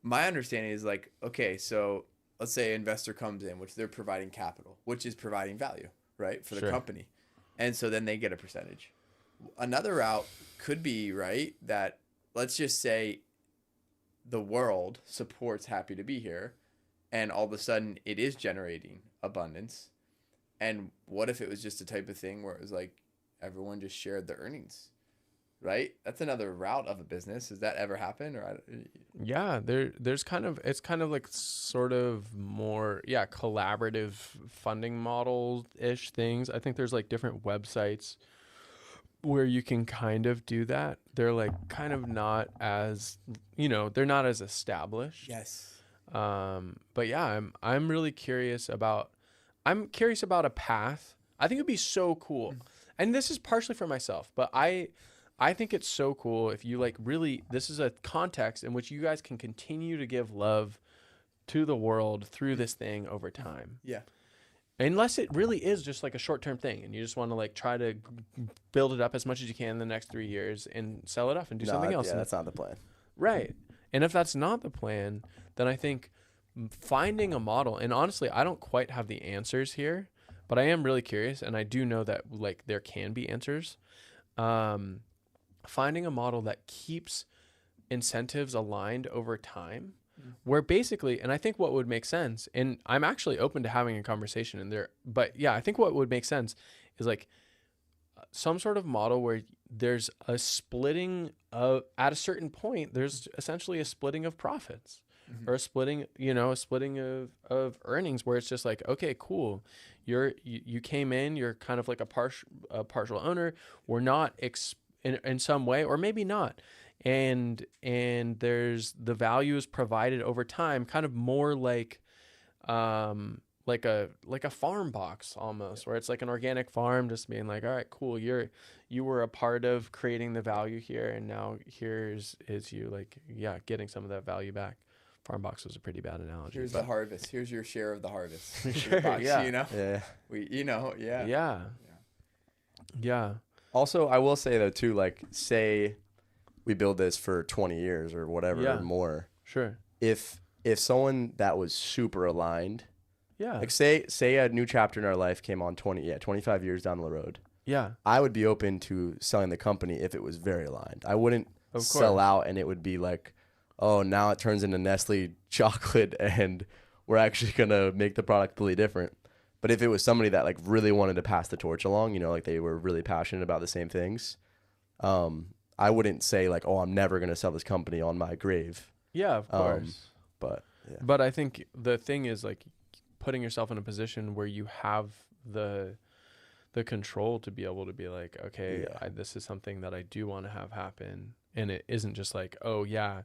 my understanding is like, okay, so let's say an investor comes in, which they're providing capital, which is providing value, right, for the company. And so then they get a percentage. Another route could be, right, that let's just say the world supports happy to be here, and all of a sudden it is generating abundance. And what if it was just a type of thing where it was like everyone just shared the earnings? Right? That's another route of a business. Does that ever happen? Or it's kind of like sort of more collaborative funding model ish things. I think there's like different websites where you can kind of do that. They're like kind of not as, they're not as established. Yes. But yeah, I'm really curious about a path. I think it'd be so cool. And this is partially for myself, but I think it's so cool if you like really, this is a context in which you guys can continue to give love to the world through this thing over time. Yeah. Unless it really is just like a short-term thing and you just want to like try to build it up as much as you can in the next 3 years and sell it off and do something else. Yeah, that's not the plan. Right. And if that's not the plan, then I think finding a model, and honestly, I don't quite have the answers here, but I am really curious, and I do know that like there can be answers. Finding a model that keeps incentives aligned over time, where basically, and I think what would make sense, and I'm actually open to having a conversation in there, but yeah, I think what would make sense is like some sort of model where there's a splitting of, at a certain point, there's essentially a splitting of profits. Or a splitting of earnings, where it's just like, okay, cool, you came in, you're kind of like a partial owner. We're not in some way, or maybe not, and there's the value is provided over time, kind of more like a farm box almost, where it's like an organic farm, just being like, all right, cool, you were a part of creating the value here, and now is you like, yeah, getting some of that value back. Farm box was a pretty bad analogy. Here's the harvest. Here's your share of the harvest. Sure, box, yeah. Yeah. Also, I will say though too, like say we build this for 20 years or whatever or more. Sure. If someone that was super aligned, Yeah. like say a new chapter in our life came on 25 years down the road. Yeah. I would be open to selling the company if it was very aligned. I wouldn't sell out and it would be like, oh, now it turns into Nestle chocolate and we're actually going to make the product completely different. But if it was somebody that like really wanted to pass the torch along, like they were really passionate about the same things, I wouldn't say like, oh, I'm never going to sell this company on my grave. Yeah, of course. But yeah. But I think the thing is like putting yourself in a position where you have the control to be able to be like, okay, this is something that I do want to have happen. And it isn't just like, oh yeah,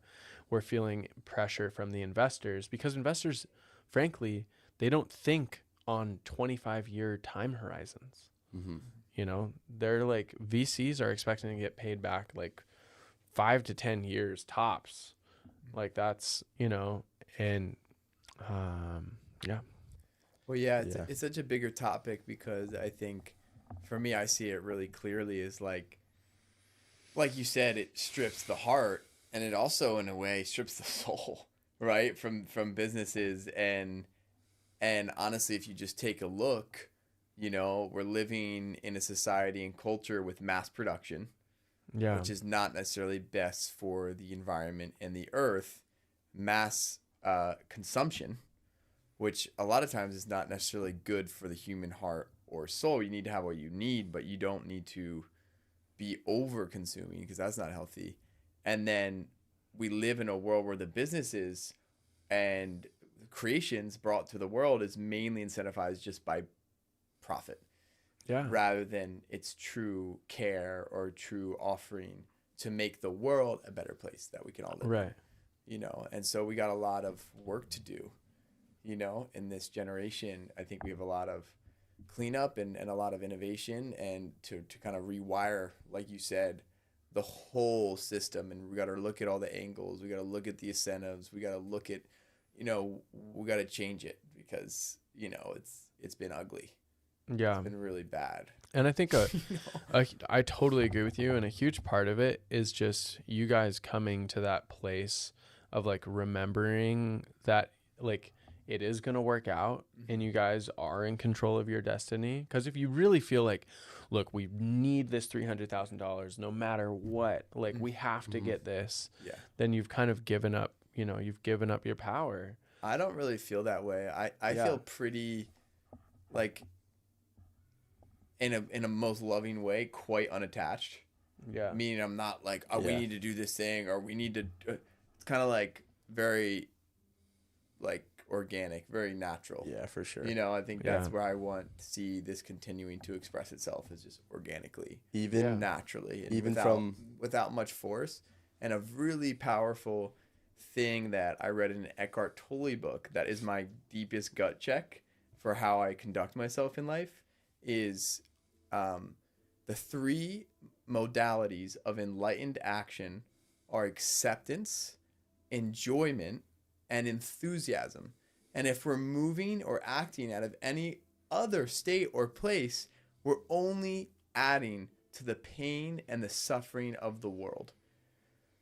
we're feeling pressure from the investors, because investors, frankly, they don't think on 25-year time horizons. They're like, VCs are expecting to get paid back like 5 to 10 years tops. Like that's, and yeah. Well, yeah, it's such a bigger topic, because I think for me, I see it really clearly as like you said, it strips the heart, and it also in a way strips the soul, right? From businesses. And honestly, if you just take a look, we're living in a society and culture with mass production, which is not necessarily best for the environment and the earth. Mass consumption, which a lot of times is not necessarily good for the human heart or soul. You need to have what you need, but you don't need to be over consuming, because that's not healthy. And then we live in a world where the businesses and creations brought to the world is mainly incentivized just by profit, rather than its true care or true offering to make the world a better place that we can all live in. And so we got a lot of work to do, in this generation. I think we have a lot of cleanup and a lot of innovation, and to kind of rewire, like you said, the whole system. And we got to look at all the angles. We got to look at the incentives. We got to look at, we got to change it, because, it's been ugly. Yeah. It's been really bad. And I think I totally agree with you. And a huge part of it is just you guys coming to that place of like remembering that like it is going to work out and you guys are in control of your destiny. Because if you really feel like, look, we need this $300,000 no matter what, like we have to get this, then you've kind of given up, you've given up your power. I don't really feel that way. I feel pretty like in a most loving way, quite unattached. Yeah. Meaning I'm not like, oh, we need to do this thing, or we need to, it's kind of like very like organic, very natural. Yeah, for sure. You know, I think that's Yeah. where I want to see this continuing to express itself, is just organically, Even naturally, and even without much force. And a really powerful thing that I read in an Eckhart Tolle book that is my deepest gut check for how I conduct myself in life is the 3 modalities of enlightened action are acceptance, enjoyment, and enthusiasm. And if we're moving or acting out of any other state or place, we're only adding to the pain and the suffering of the world.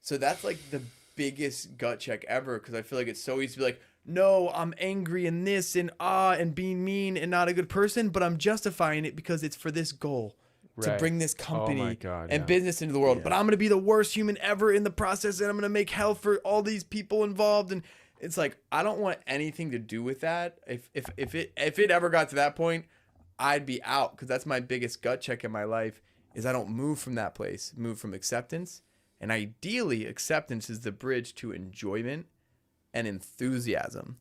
So that's like the biggest gut check ever, because I feel like it's so easy to be like, no, I'm angry and this and being mean and not a good person, but I'm justifying it because it's for this goal to Right. bring this Oh company my God, and yeah. business into the world. Yeah. But I'm going to be the worst human ever in the process, and I'm going to make hell for all these people involved. And it's like, I don't want anything to do with that. If it ever got to that point, I'd be out, because that's my biggest gut check in my life, is I don't move from that place, move from acceptance. And ideally, acceptance is the bridge to enjoyment and enthusiasm.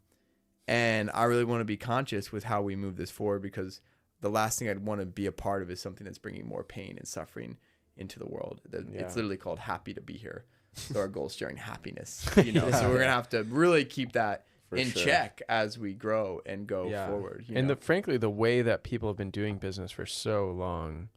And I really want to be conscious with how we move this forward, because the last thing I'd want to be a part of is something that's bringing more pain and suffering into the world. It's literally called happy to be here. So our goal is sharing happiness, you know. So we're going to have to really keep that in check as we grow and go forward. You know? Frankly, the way that people have been doing business for so long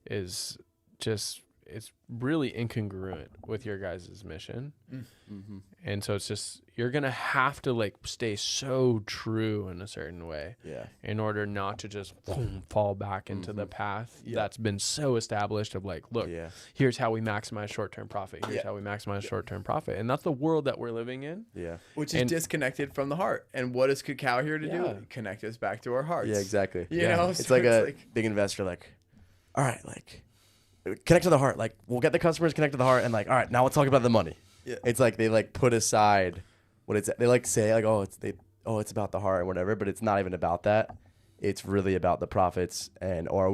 is just, it's really incongruent with your guys' mission. Mm-hmm. And so it's just, you're going to have to like stay so true in a certain way in order not to just fall back into the path that's been so established of like, look, here's how we maximize short-term profit. Here's how we maximize short-term profit. And that's the world that we're living in. Yeah. Which is disconnected from the heart. And what is Cacao here to do? Connect us back to our hearts. Yeah, exactly. You know? It's So like a big investor, like, all right, like, connect to the heart. Like, we'll get the customers connect to the heart, and like, all right, now let's talk about the money. Yeah. It's like they like put aside what it's, they like say like, it's about the heart and whatever, but it's not even about that. It's really about the profits. And or are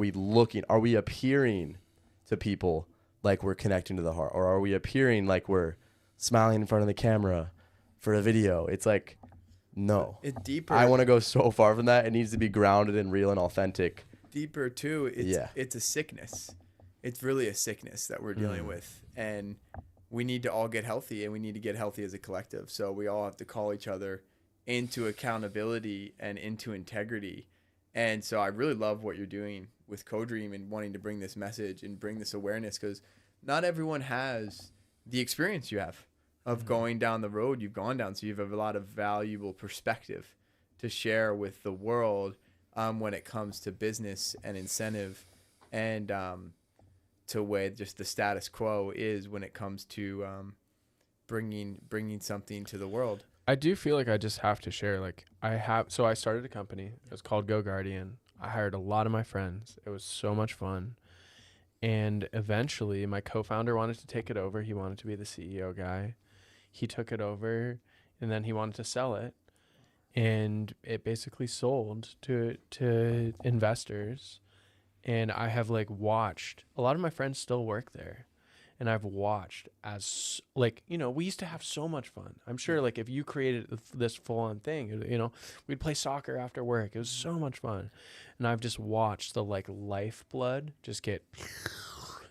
we appearing to people like we're connecting to the heart, or are we appearing like we're smiling in front of the camera for a video? It's like, no. It's deeper. I want to go so far from that. It needs to be grounded and real and authentic. Deeper too. It's a sickness. It's really a sickness that we're dealing with, and we need to all get healthy, and we need to get healthy as a collective. So we all have to call each other into accountability and into integrity. And so I really love what you're doing with CoDream and wanting to bring this message and bring this awareness, because not everyone has the experience you have of going down the road you've gone down. So you have a lot of valuable perspective to share with the world when it comes to business and incentive, and to where just the status quo is when it comes to bringing something to the world. I do feel like I just have to share, like I started a company. It was called GoGuardian. I hired a lot of my friends. It was so much fun. And eventually my co-founder wanted to take it over. He wanted to be the CEO guy. He took it over, and then he wanted to sell it. And it basically sold to investors. And I have like watched, a lot of my friends still work there, and I've watched as like, you know, we used to have so much fun. I'm sure like if you created this full on thing, you know, we'd play soccer after work. It was so much fun. And I've just watched the like lifeblood just get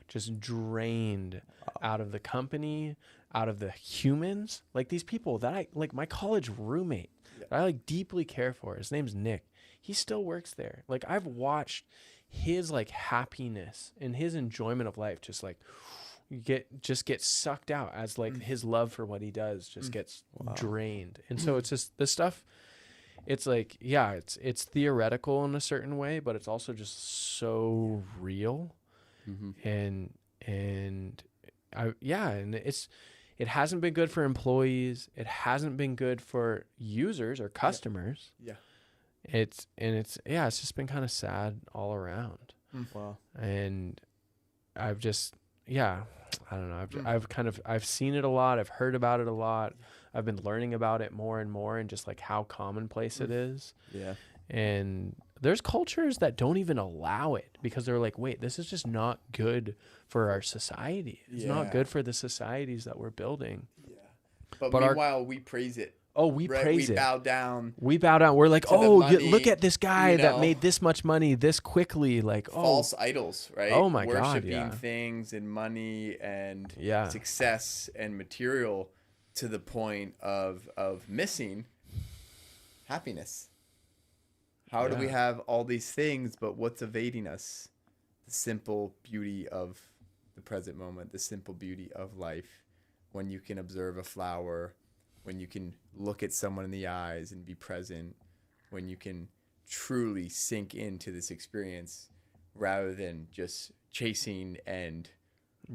just drained out of the company, out of the humans. Like these people that like my college roommate that I like deeply care for, his name's Nick. He still works there. Like I've watched his like happiness and his enjoyment of life just like get sucked out as like his love for what he does just gets drained. And so it's just this stuff, it's like, it's theoretical in a certain way, but it's also just so real. And it hasn't been good for employees. It hasn't been good for users or customers. It's just been kind of sad all around. Wow. And I've just, I don't know. I've seen it a lot. I've heard about it a lot. I've been learning about it more and more, and just like how commonplace it is. Yeah. And there's cultures that don't even allow it because they're like, wait, this is just not good for our society. It's not good for the societies that we're building. But But meanwhile, we praise it Oh, we right? praise we it. bow down. We bow down. We're like, to the oh, money, look at this guy you that know, made this much money this quickly. Like, oh, false idols, right? Oh my God, Worshiping yeah. things and money and Yeah. success and material to the point of missing happiness. How do we Yeah. have all these things, but what's evading us? The simple beauty of the present moment, the simple beauty of life, when you can observe a flower, when you can look at someone in the eyes and be present, when you can truly sink into this experience rather than just chasing and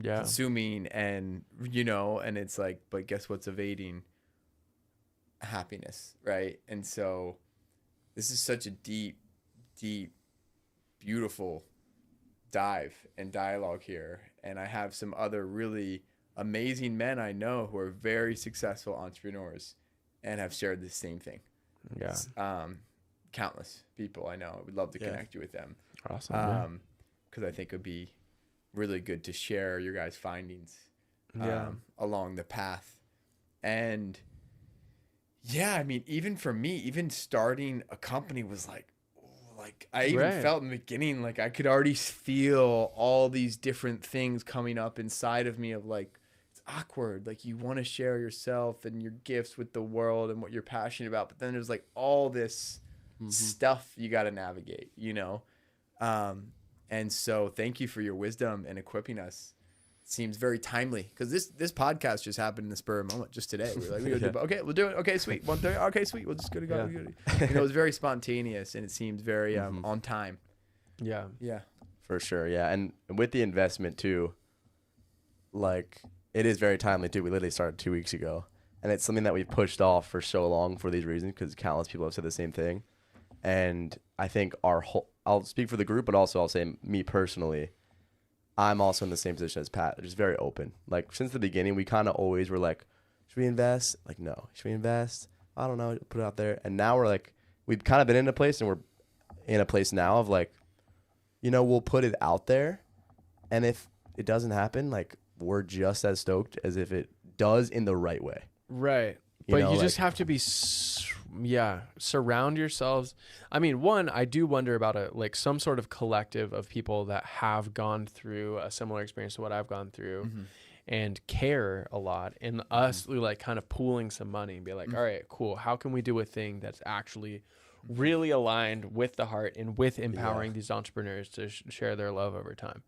yeah. consuming and, and it's like, but guess what's evading? Happiness, right? And so this is such a deep, beautiful dive and dialogue here. And I have some other really amazing men I know who are very successful entrepreneurs and have shared the same thing. Yeah. Countless people I know. I would love to connect you with them. Awesome. Because I think it would be really good to share your guys' findings Yeah. along the path. And yeah, I mean, even for me, even starting a company was like I even Right. felt in the beginning, like I could already feel all these different things coming up inside of me of like, it's awkward. Like you want to share yourself and your gifts with the world and what you're passionate about. But then there's like all this stuff you got to navigate, and so thank you for your wisdom and equipping us. Seems very timely because this podcast just happened in the spur of the moment just today. We're like, okay, we'll do it. Okay, sweet. 1:30. Okay, sweet. We'll just go. Yeah. It was very spontaneous and it seems very on time. Yeah. Yeah. For sure, yeah. And with the investment too, like it is very timely too. We literally started 2 weeks ago. And it's something that we've pushed off for so long for these reasons because countless people have said the same thing. And I think I'll speak for the group, but also I'll say me personally, I'm also in the same position as Pat, just very open. Like since the beginning, we kind of always were like, should we invest? Like, no. Should we invest? I don't know. Put it out there. And now we're like, we've kind of been in a place and we're in a place now of like, we'll put it out there. And if it doesn't happen, like we're just as stoked as if it does in the right way. Right. You But know, you just like- have to be, surround yourselves. I mean, one, I do wonder about some sort of collective of people that have gone through a similar experience to what I've gone through and care a lot, and us like kind of pooling some money and be like, all right, cool. How can we do a thing that's actually really aligned with the heart and with empowering these entrepreneurs to share their love over time?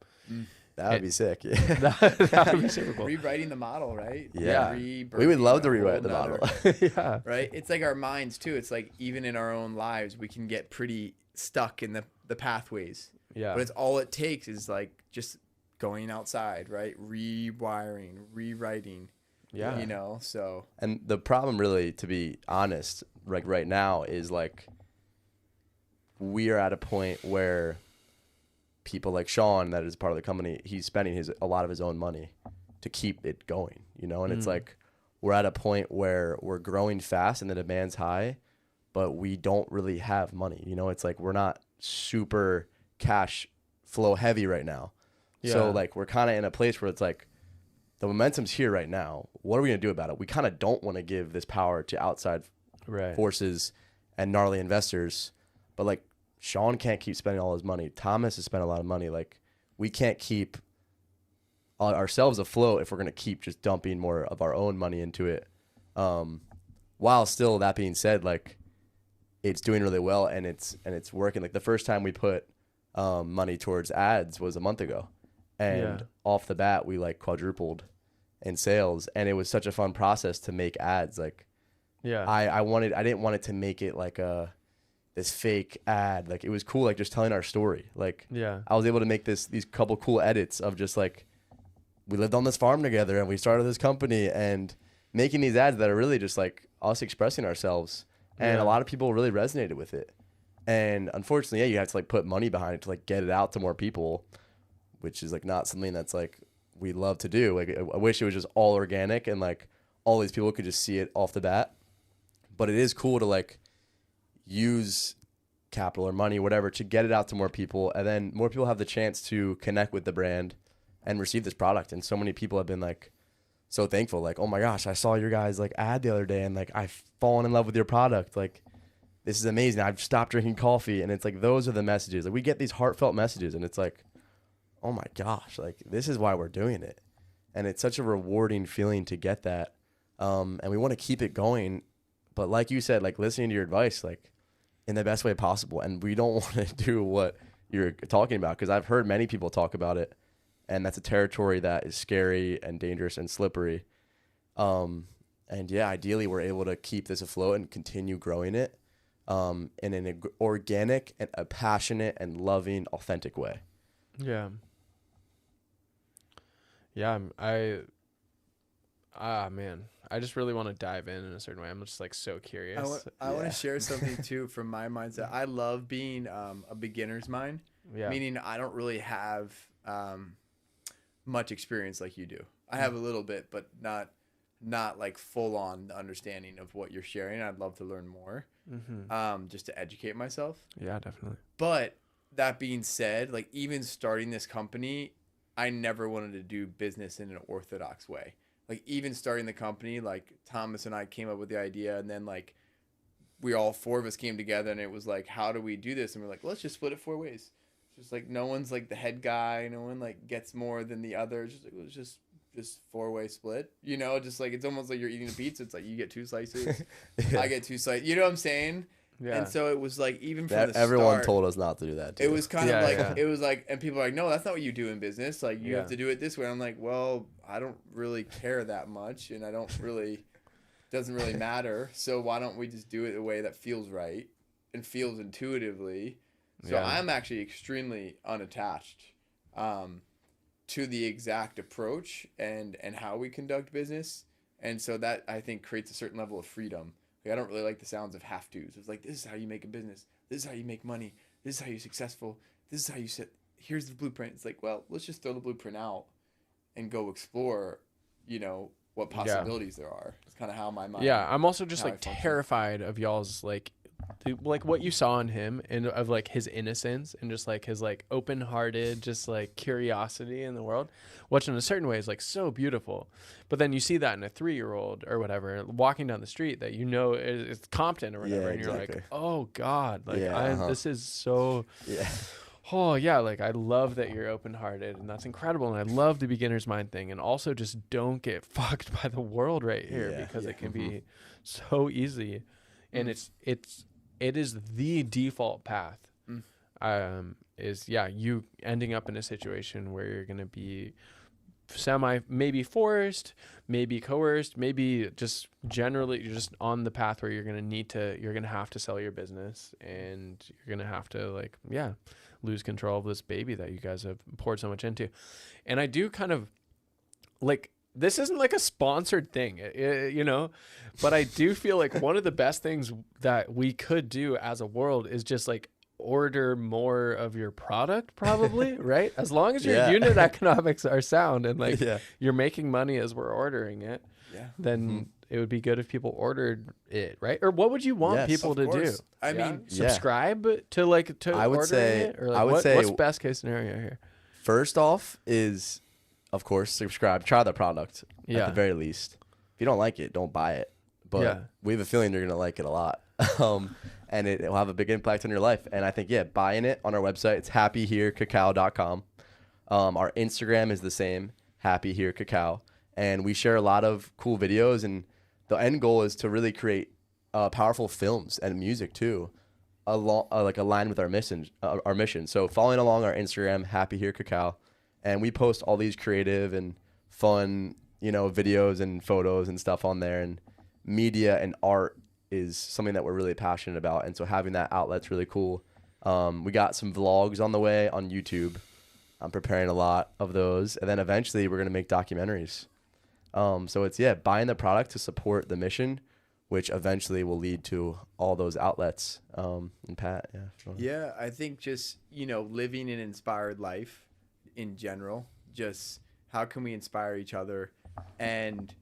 That would be sick. Yeah. That would be super cool. Rewriting the model, right? Yeah. Rebirthing We would love to a rewrite whole the model. nother- Yeah. right? It's like our minds too. It's like even in our own lives, we can get pretty stuck in the pathways. Yeah. But it's all it takes is like just going outside, right? Rewiring, rewriting. Yeah. So And the problem really, to be honest, like right now is like we are at a point where people like Sean, that is part of the company, he's spending a lot of his own money to keep it going, and it's like we're at a point where we're growing fast and the demand's high, but we don't really have money. It's like we're not super cash flow heavy right now. Yeah. So like we're kind of in a place where it's like the momentum's here right now. What are we going to do about it? We kind of don't want to give this power to outside forces and gnarly investors, but like Sean can't keep spending all his money. Thomas has spent a lot of money. Like we can't keep ourselves afloat if we're going to keep just dumping more of our own money into it. While still, that being said, like it's doing really well and it's working. Like the first time we put money towards ads was a month ago, and off the bat we like quadrupled in sales, and it was such a fun process to make ads. Like I didn't want it to make it like this fake ad. Like it was cool, like just telling our story. Like I was able to make these couple cool edits of just like we lived on this farm together and we started this company, and making these ads that are really just like us expressing ourselves. And a lot of people really resonated with it. And unfortunately, you have to like put money behind it to like get it out to more people, which is like not something that's like we love to do. Like I wish it was just all organic and like all these people could just see it off the bat. But it is cool to like use capital or money, whatever, to get it out to more people, and then more people have the chance to connect with the brand and receive this product. And so many people have been like so thankful. Like, oh my gosh, I saw your guys like ad the other day, and like I've fallen in love with your product. Like, this is amazing. I've stopped drinking coffee, and it's like those are the messages. Like, we get these heartfelt messages, and it's like, oh my gosh, like this is why we're doing it, and it's such a rewarding feeling to get that. And we want to keep it going, but like you said, like listening to your advice, like in the best way possible. And we don't want to do what you're talking about, because I've heard many people talk about it, and that's a territory that is scary and dangerous and slippery. And yeah, ideally we're able to keep this afloat and continue growing it in an organic and a passionate and loving, authentic way. Yeah. Yeah, man, I just really want to dive in a certain way. I'm just like so curious. I want to share something too from my mindset. I love being a beginner's mind, meaning I don't really have much experience like you do. I have a little bit, but not like full on understanding of what you're sharing. I'd love to learn more, just to educate myself. Yeah, definitely. But that being said, like even starting this company, I never wanted to do business in an orthodox way. Like even starting the company, like Thomas and I came up with the idea, and then like we all four of us came together, and it was like, how do we do this? And we're like, let's just split it 4 ways. Just like no one's like the head guy, no one like gets more than the other. Just like let's just 4-way split, you know, just like it's almost like you're eating a pizza. It's like you get 2 slices, I get 2 slices. You know what I'm saying? Yeah. And so it was like even from That the everyone start, told us not to do that too. it was kind of like yeah. it was like, and people are like, no, that's not what you do in business. Like you have to do it this way. I'm like, well, I don't really care that much, and I don't really doesn't really matter. So why don't we just do it the way that feels right and feels intuitively? So I'm actually extremely unattached to the exact approach and how we conduct business, and so that I think creates a certain level of freedom. Like, I don't really like the sounds of have tos. It's like, this is how you make a business. This is how you make money. This is how you're successful. This is how you set. Here's the blueprint. It's like, well, let's just throw the blueprint out and go explore, you know, what possibilities there are. It's kind of how my mind. Yeah, I'm also just how like I function. terrified of y'all's like what you saw in him, and of like his innocence and just like his like open-hearted just like curiosity in the world, which in a certain way is like so beautiful. But then you see that in a 3-year-old or whatever walking down the street that, you know, it's Compton or whatever, and you're like, oh God, like this is so oh yeah, like I love that you're open-hearted, and that's incredible, and I love the beginner's mind thing, and also just don't get fucked by the world right here, because it can be so easy, and it is the default path. You ending up in a situation where you're gonna be maybe forced, maybe coerced, maybe just generally you're just on the path where you're gonna have to sell your business, and you're gonna have to like lose control of this baby that you guys have poured so much into. And I do kind of like, this isn't like a sponsored thing, you know, but I do feel like one of the best things that we could do as a world is just like order more of your product, probably, right? As long as your unit economics are sound and like you're making money as we're ordering it, then it would be good if people ordered it, right? Or what would you want people to do? I mean, subscribe to like to I would ordering say, it, or like I would say what's best case scenario here? First off is, of course, subscribe, try the product at the very least. If you don't like it, don't buy it. But we have a feeling you're gonna like it a lot, and it will have a big impact on your life. And I think buying it on our website, it's happyherecacao.com. Our Instagram is the same, happyherecacao, and we share a lot of cool videos. And the end goal is to really create powerful films and music too, like aligned with our mission. So following along our Instagram, happyherecacao, and we post all these creative and fun, you know, videos and photos and stuff on there. And media and art is something that we're really passionate about, and so having that outlet's really cool. We got some vlogs on the way on YouTube. I'm preparing a lot of those, and then eventually we're gonna make documentaries. So it's buying the product to support the mission, which eventually will lead to all those outlets. And Pat, I think just, you know, living an inspired life in general, just how can we inspire each other? And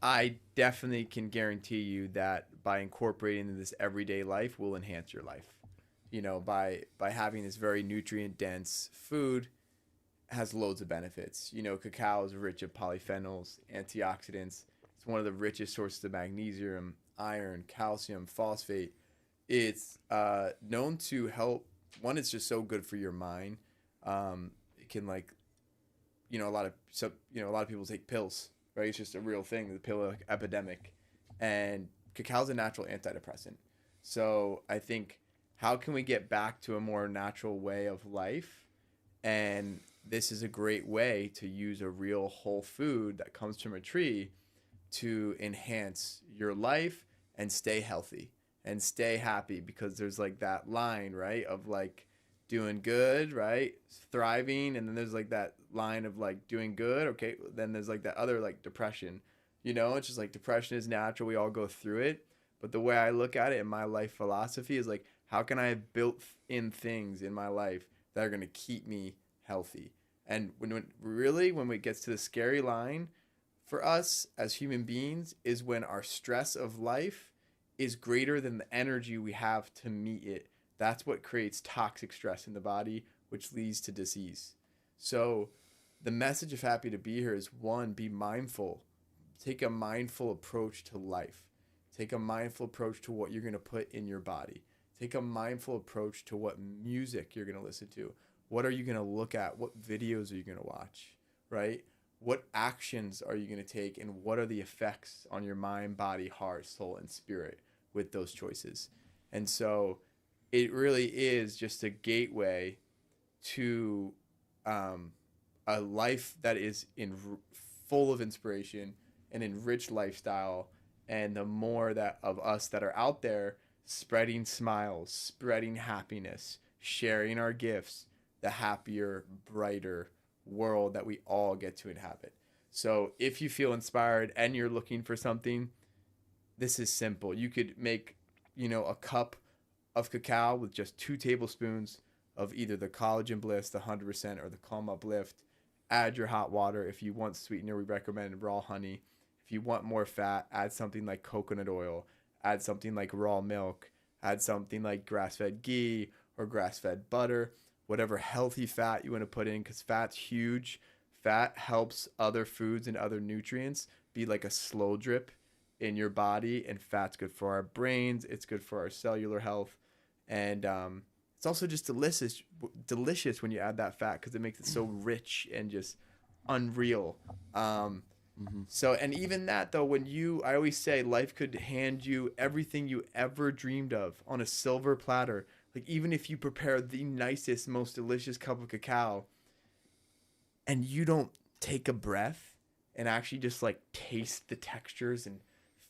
I definitely can guarantee you that by incorporating this everyday life will enhance your life. You know, by having this very nutrient dense food has loads of benefits. You know, cacao is rich of polyphenols, antioxidants. It's one of the richest sources of magnesium, iron, calcium, phosphate. It's known to help. One, it's just so good for your mind. It can like, a lot of people take pills, right? It's just a real thing, the pill epidemic, and cacao is a natural antidepressant. So I think, how can we get back to a more natural way of life? And this is a great way to use a real whole food that comes from a tree to enhance your life and stay healthy and stay happy, because there's like that line, right, of like doing good, right, thriving, and then there's like that line of like doing good, okay, then there's like that other like depression. It's just like depression is natural, we all go through it. But the way I look at it in my life philosophy is like, how can I have built in things in my life that are going to keep me healthy? And when it gets to the scary line for us as human beings is when our stress of life is greater than the energy we have to meet it. That's what creates toxic stress in the body, which leads to disease. So the message of Happy to Be Here is, one, be mindful. Take a mindful approach to life. Take a mindful approach to what you're going to put in your body. Take a mindful approach to what music you're going to listen to. What are you going to look at? What videos are you going to watch, right? What actions are you going to take, and what are the effects on your mind, body, heart, soul, and spirit with those choices? And so it really is just a gateway to a life that is full of inspiration, an enriched lifestyle. And the more that of us that are out there spreading smiles, spreading happiness, sharing our gifts, the happier, brighter world that we all get to inhabit. So if you feel inspired and you're looking for something, this is simple. You could make, a cup of cacao with just 2 tablespoons of either the Collagen Bliss, the 100%, or the Calm Uplift. Add your hot water. If you want sweetener, we recommend raw honey. If you want more fat, add something like coconut oil. Add something like raw milk. Add something like grass-fed ghee or grass-fed butter. Whatever healthy fat you want to put in, because fat's huge. Fat helps other foods and other nutrients be like a slow drip in your body, and fat's good for our brains. It's good for our cellular health, and it's also just delicious when you add that fat, because it makes it so rich and just unreal. So, and even that though, I always say life could hand you everything you ever dreamed of on a silver platter. Like, even if you prepare the nicest, most delicious cup of cacao and you don't take a breath and actually just like taste the textures and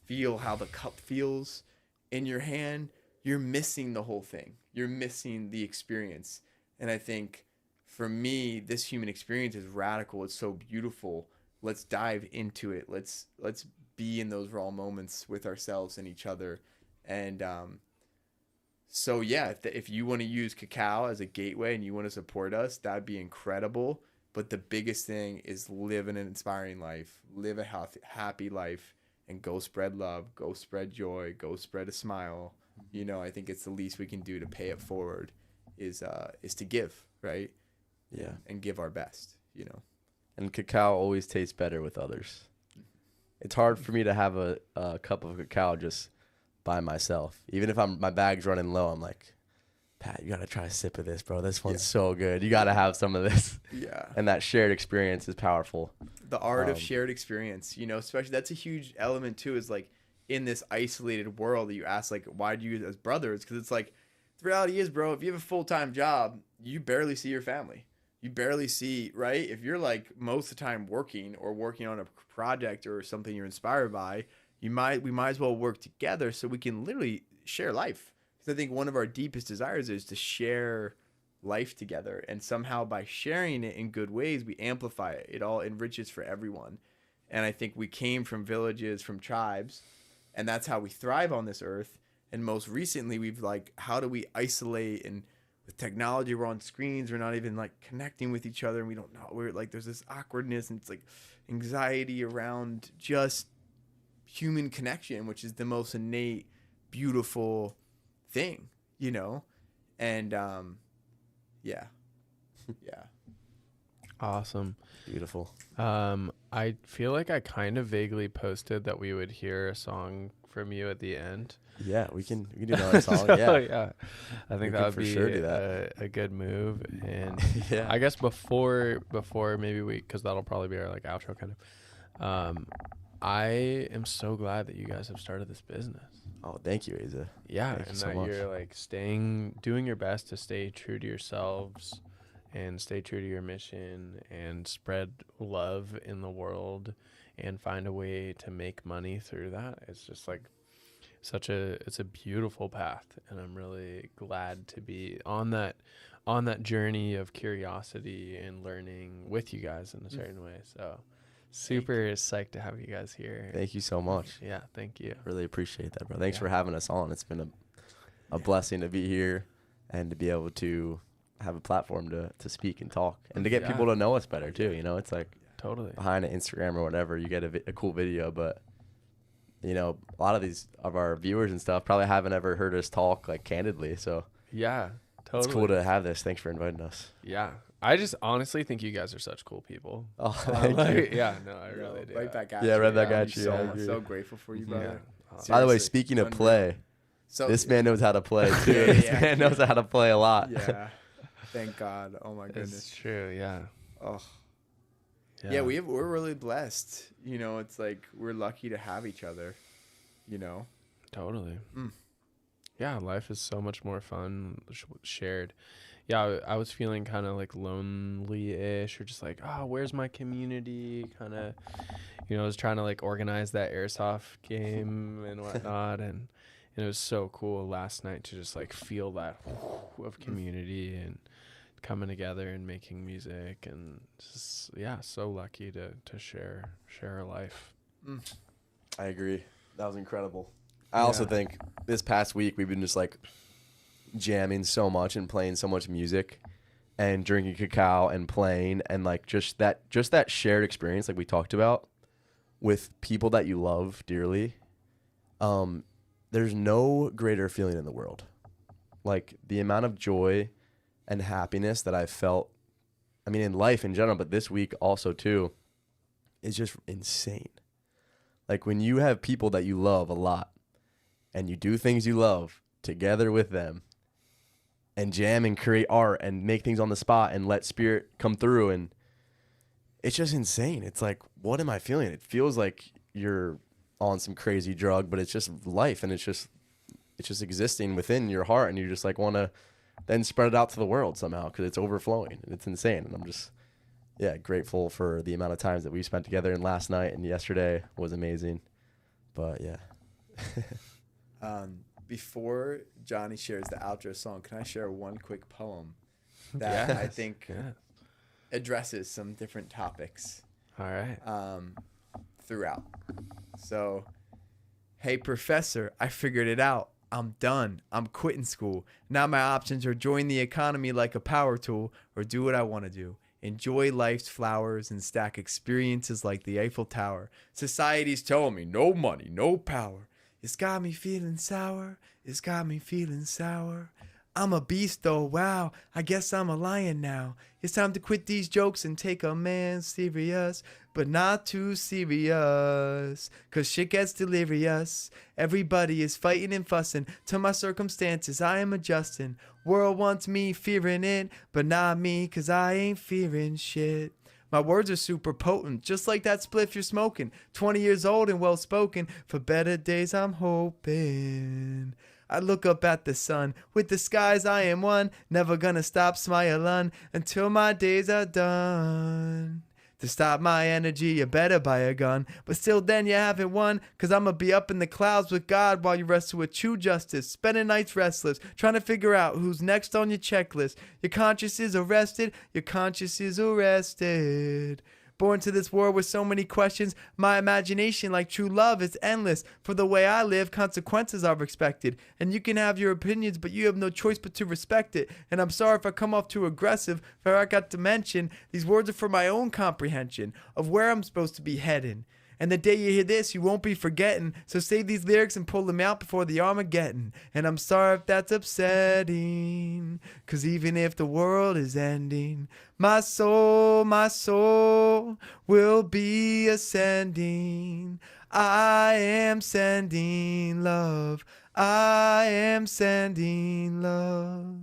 feel how the cup feels in your hand, you're missing the whole thing. You're missing the experience. And I think for me, this human experience is radical. It's so beautiful. Let's dive into it. Let's be in those raw moments with ourselves and each other. And so yeah, if you want to use cacao as a gateway and you want to support us, that'd be incredible. But the biggest thing is live an inspiring life, live a happy life, and go spread love, go spread joy, go spread a smile. I think it's the least we can do to pay it forward is to give, right? Yeah. And give our best, And cacao always tastes better with others. It's hard for me to have a cup of cacao just by myself. Even if my bag's running low, I'm like, Pat, you got to try a sip of this, bro. This one's so good. You got to have some of this. Yeah. And that shared experience is powerful. The art of shared experience, especially that's a huge element too, is like in this isolated world that you ask, like, why do you as brothers? Because it's like, the reality is, bro, if you have a full-time job, you barely see your family. You barely see, right? If you're like most of the time working on a project or something you're inspired by, we might as well work together so we can literally share life. Because I think one of our deepest desires is to share life together, and somehow by sharing it in good ways, we amplify it. It all enriches for everyone. And I think we came from villages, from tribes, and that's how we thrive on this earth. And most recently, we've like, how do we isolate? And with technology, we're on screens, we're not even like connecting with each other, and we don't know, we're like, there's this awkwardness and it's like anxiety around just human connection, which is the most innate, beautiful thing, and yeah. Awesome. Beautiful. I feel like I kind of vaguely posted that we would hear a song from you at the end. Yeah, we can do another song. So, Yeah. yeah, I think We that can would for be sure do that. a good move. And Yeah. I guess before maybe because that'll probably be our like outro kind of. I am so glad that you guys have started this business. Oh, thank you, Asa. Yeah, Thank you and so that much. you're like doing your best to stay true to yourselves and stay true to your mission and spread love in the world and find a way to make money through that. It's just like it's a beautiful path, and I'm really glad to be on that journey of curiosity and learning with you guys in a certain way. So super psyched to have you guys here. Thank you so much. Yeah, thank you. Really appreciate that, bro. Thanks Yeah. for having us on. It's been a blessing to be here and to be able to have a platform to speak and talk and to get Yeah. people to know us better too. You know, it's like Totally. behind an Instagram or whatever, you get a cool video, but you know, a lot of our viewers and stuff probably haven't ever heard us talk like candidly. So Yeah, totally. it's cool to have this. Thanks for inviting us. Yeah. I just honestly think you guys are such cool people. Oh, thank you. Yeah, no, I really do. Right back at Yeah, you. right back I'm at you. I agree. So grateful for you, Yeah. brother. By the way, Seriously, speaking of unreal. play, So this man knows how to play too. Yeah, This yeah. man knows how to play a lot. Yeah. Thank God. Oh my It's goodness. true, yeah. Oh. Yeah, we're really blessed. You know, it's like we're lucky to have each other. You know. Totally. Mm. Yeah, life is so much more fun shared. Yeah, I was feeling kind of like lonely-ish or just like, oh, where's my community? Kind of, I was trying to like organize that airsoft game and whatnot. and it was so cool last night to just like feel that of community and coming together and making music. And just, yeah, so lucky to share a life. I agree. That was incredible. I also think this past week we've been just like jamming so much and playing so much music and drinking cacao and playing and like just that shared experience like we talked about with people that you love dearly. There's no greater feeling in the world. Like the amount of joy and happiness that I've felt, I mean, in life in general, but this week also too, is just insane. Like when you have people that you love a lot and you do things you love together with them and jam and create art and make things on the spot and let spirit come through, and it's just insane. It's like, what am I feeling? It feels like you're on some crazy drug, but it's just life, and it's just existing within your heart, and you just like want to then spread it out to the world somehow because it's overflowing and it's insane. And I'm just grateful for the amount of times that we spent together, and last night and yesterday was amazing. But yeah. Before Johnny shares the outro song, can I share one quick poem that I think addresses some different topics All right. throughout? So, hey, professor, I figured it out. I'm done. I'm quitting school. Now my options are join the economy like a power tool or do what I want to do. Enjoy life's flowers and stack experiences like the Eiffel Tower. Society's telling me no money, no power. It's got me feeling sour. It's got me feeling sour. I'm a beast though, wow. I guess I'm a lion now. It's time to quit these jokes and take a man serious, but not too serious. Cause shit gets delirious. Everybody is fighting and fussing. To my circumstances, I am adjusting. World wants me fearing it, but not me, cause I ain't fearing shit. My words are super potent, just like that spliff you're smoking. 20 years old and well spoken. For better days I'm hoping. I look up at the sun. With the skies I am one. Never gonna stop smiling until my days are done. To stop my energy, you better buy a gun. But still then you haven't won. Cause I'ma be up in the clouds with God while you wrestle with true justice. Spending nights restless, trying to figure out who's next on your checklist. Your conscience is arrested, your conscience is arrested. Born to this world with so many questions, my imagination, like true love, is endless. For the way I live, consequences are expected. And you can have your opinions, but you have no choice but to respect it. And I'm sorry if I come off too aggressive, for I got to mention, these words are for my own comprehension of where I'm supposed to be heading. And the day you hear this, you won't be forgetting. So save these lyrics and pull them out before the Armageddon. And I'm sorry if that's upsetting, 'cause even if the world is ending, my soul will be ascending. I am sending love. I am sending love.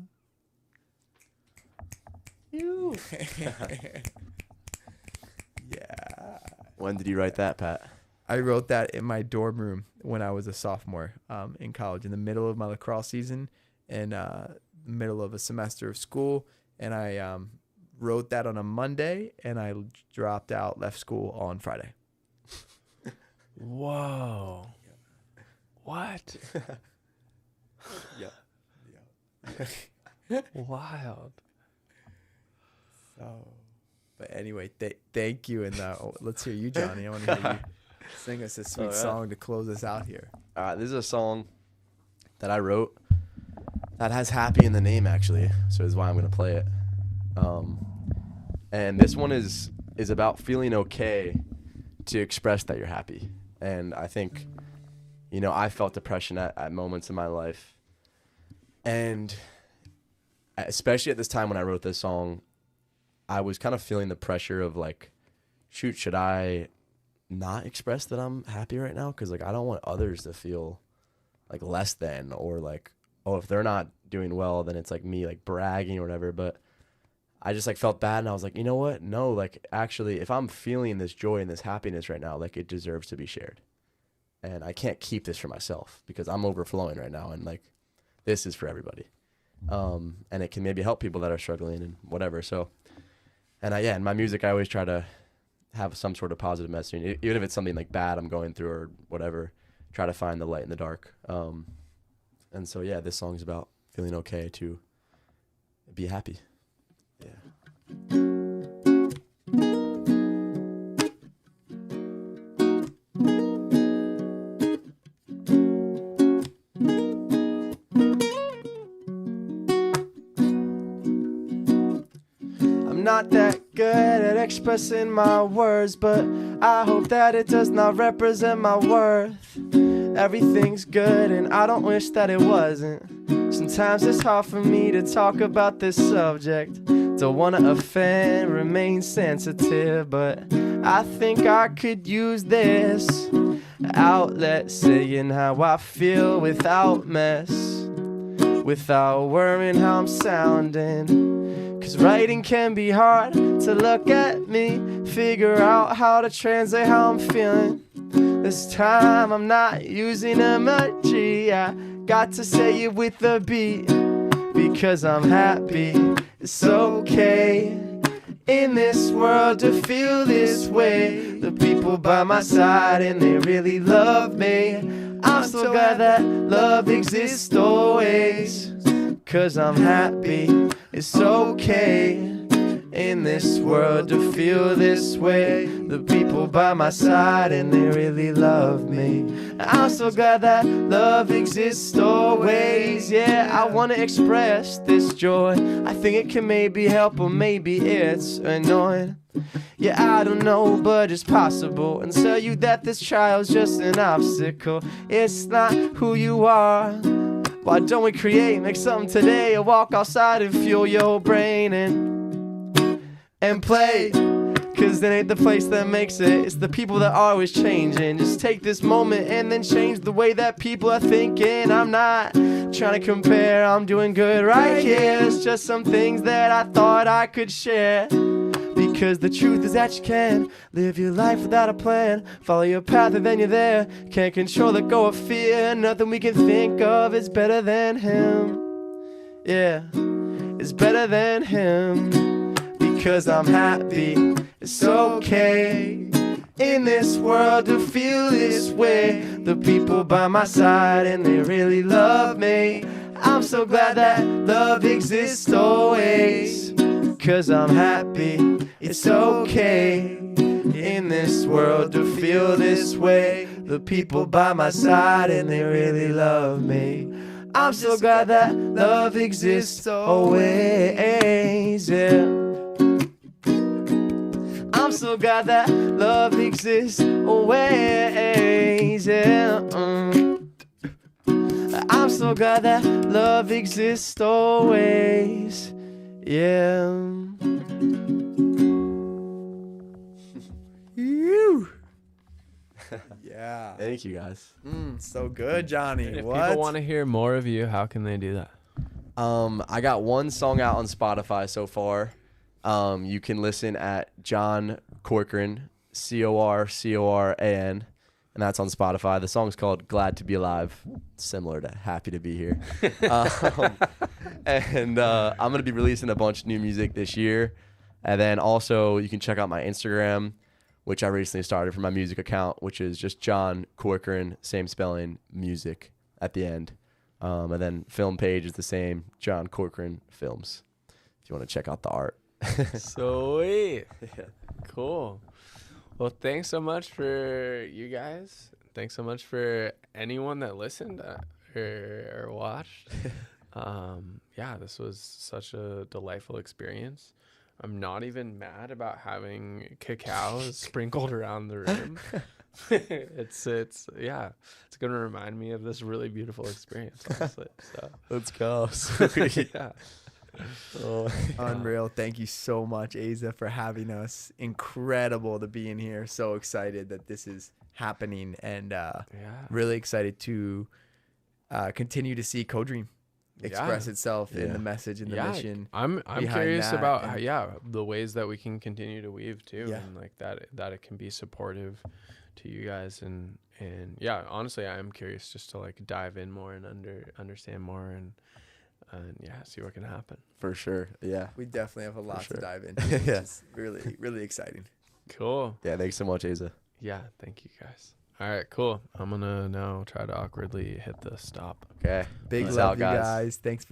You. Yeah. When did you write that, Pat? I wrote that in my dorm room when I was a sophomore in college, in the middle of my lacrosse season, and middle of a semester of school. And I wrote that on a Monday, and I dropped out, left school on Friday. Whoa. What? Yeah. Wild. So, but anyway, thank you, and let's hear you, Johnny. I want to hear you sing us a sweet song to close us out here. This is a song that I wrote that has happy in the name, actually, so is why I'm going to play it. And this one is about feeling okay to express that you're happy. And I think, I felt depression at moments in my life. And especially at this time when I wrote this song, I was kind of feeling the pressure of like, shoot, should I not express that I'm happy right now? Because like I don't want others to feel like less than, or like, oh, if they're not doing well, then it's like me like bragging or whatever. But I just like felt bad, and I was like, you know what? No, like actually, if I'm feeling this joy and this happiness right now, like it deserves to be shared. And I can't keep this for myself because I'm overflowing right now, and like this is for everybody. And it can maybe help people that are struggling and whatever. So, and in my music, I always try to have some sort of positive messaging, even if it's something like bad I'm going through or whatever. Try to find the light in the dark. And so this song's about feeling okay to be happy. Yeah. I'm not that good at expressing my words, but I hope that it does not represent my worth. Everything's good and I don't wish that it wasn't. Sometimes it's hard for me to talk about this subject. Don't wanna offend, remain sensitive, but I think I could use this outlet, saying how I feel without mess, without worrying how I'm sounding. 'Cause writing can be hard to look at me, figure out how to translate how I'm feeling. This time I'm not using emoji, I got to say it with a beat, because I'm happy. It's okay in this world to feel this way. The people by my side and they really love me. I'm so glad that love exists always, 'cause I'm happy. It's okay in this world to feel this way. The people by my side and they really love me. I'm so glad that love exists always. Yeah, I want to express this joy. I think it can maybe help, or maybe it's annoying. Yeah, I don't know, but it's possible. And tell you that this child's just an obstacle. It's not who you are. Why don't we create, make something today, or walk outside and fuel your brain and play? 'Cause it ain't the place that makes it, it's the people that are always changing. Just take this moment and then change the way that people are thinking. I'm not trying to compare, I'm doing good right here. It's just some things that I thought I could share. Because the truth is that you can live your life without a plan. Follow your path and then you're there. Can't control the go of fear. Nothing we can think of is better than him. Yeah, it's better than him. Because I'm happy. It's okay in this world to feel this way. The people by my side and they really love me. I'm so glad that love exists always. 'Cause I'm happy. It's okay in this world to feel this way. The people by my side and they really love me. I'm so glad that love exists always. Yeah. I'm I'm so glad that love exists always. Yeah. I'm so glad that love exists always. Yeah. Yeah. Thank you guys. So good, Johnny. If What? people want to hear more of you, how can they do that? I got one song out on Spotify so far. You can listen at John Corcoran, Corcoran, and that's on Spotify. The song's called Glad to Be Alive, similar to Happy to Be Here. And I'm going to be releasing a bunch of new music this year. And then also you can check out my Instagram, which I recently started for my music account, which is just John Corcoran, same spelling, music at the end. And then film page is the same, John Corcoran Films, if you want to check out the art. Sweet. Yeah. Cool. Well, thanks so much for you guys. Thanks so much for anyone that listened or watched. Yeah, this was such a delightful experience. I'm not even mad about having cacao sprinkled around the room. It's gonna remind me of this really beautiful experience, honestly. So Let's go. yeah. Unreal. Thank you so much, Asa, for having us. Incredible to be in here. So excited that this is happening, and really excited to continue to see CoDream express itself in the message and the mission. I'm behind curious that, about and- the ways that we can continue to weave too, Yeah. and like that it can be supportive to you guys, and yeah, honestly, I am curious just to like dive in more and understand more and see what can happen. For sure. Yeah. We definitely have a lot sure. to dive into, which is really, really exciting. Cool. Yeah. Thanks so much, Asa. Yeah, thank you guys. All right, cool. I'm gonna now try to awkwardly hit the stop. Okay. Big Peace love, out, you guys. Thanks for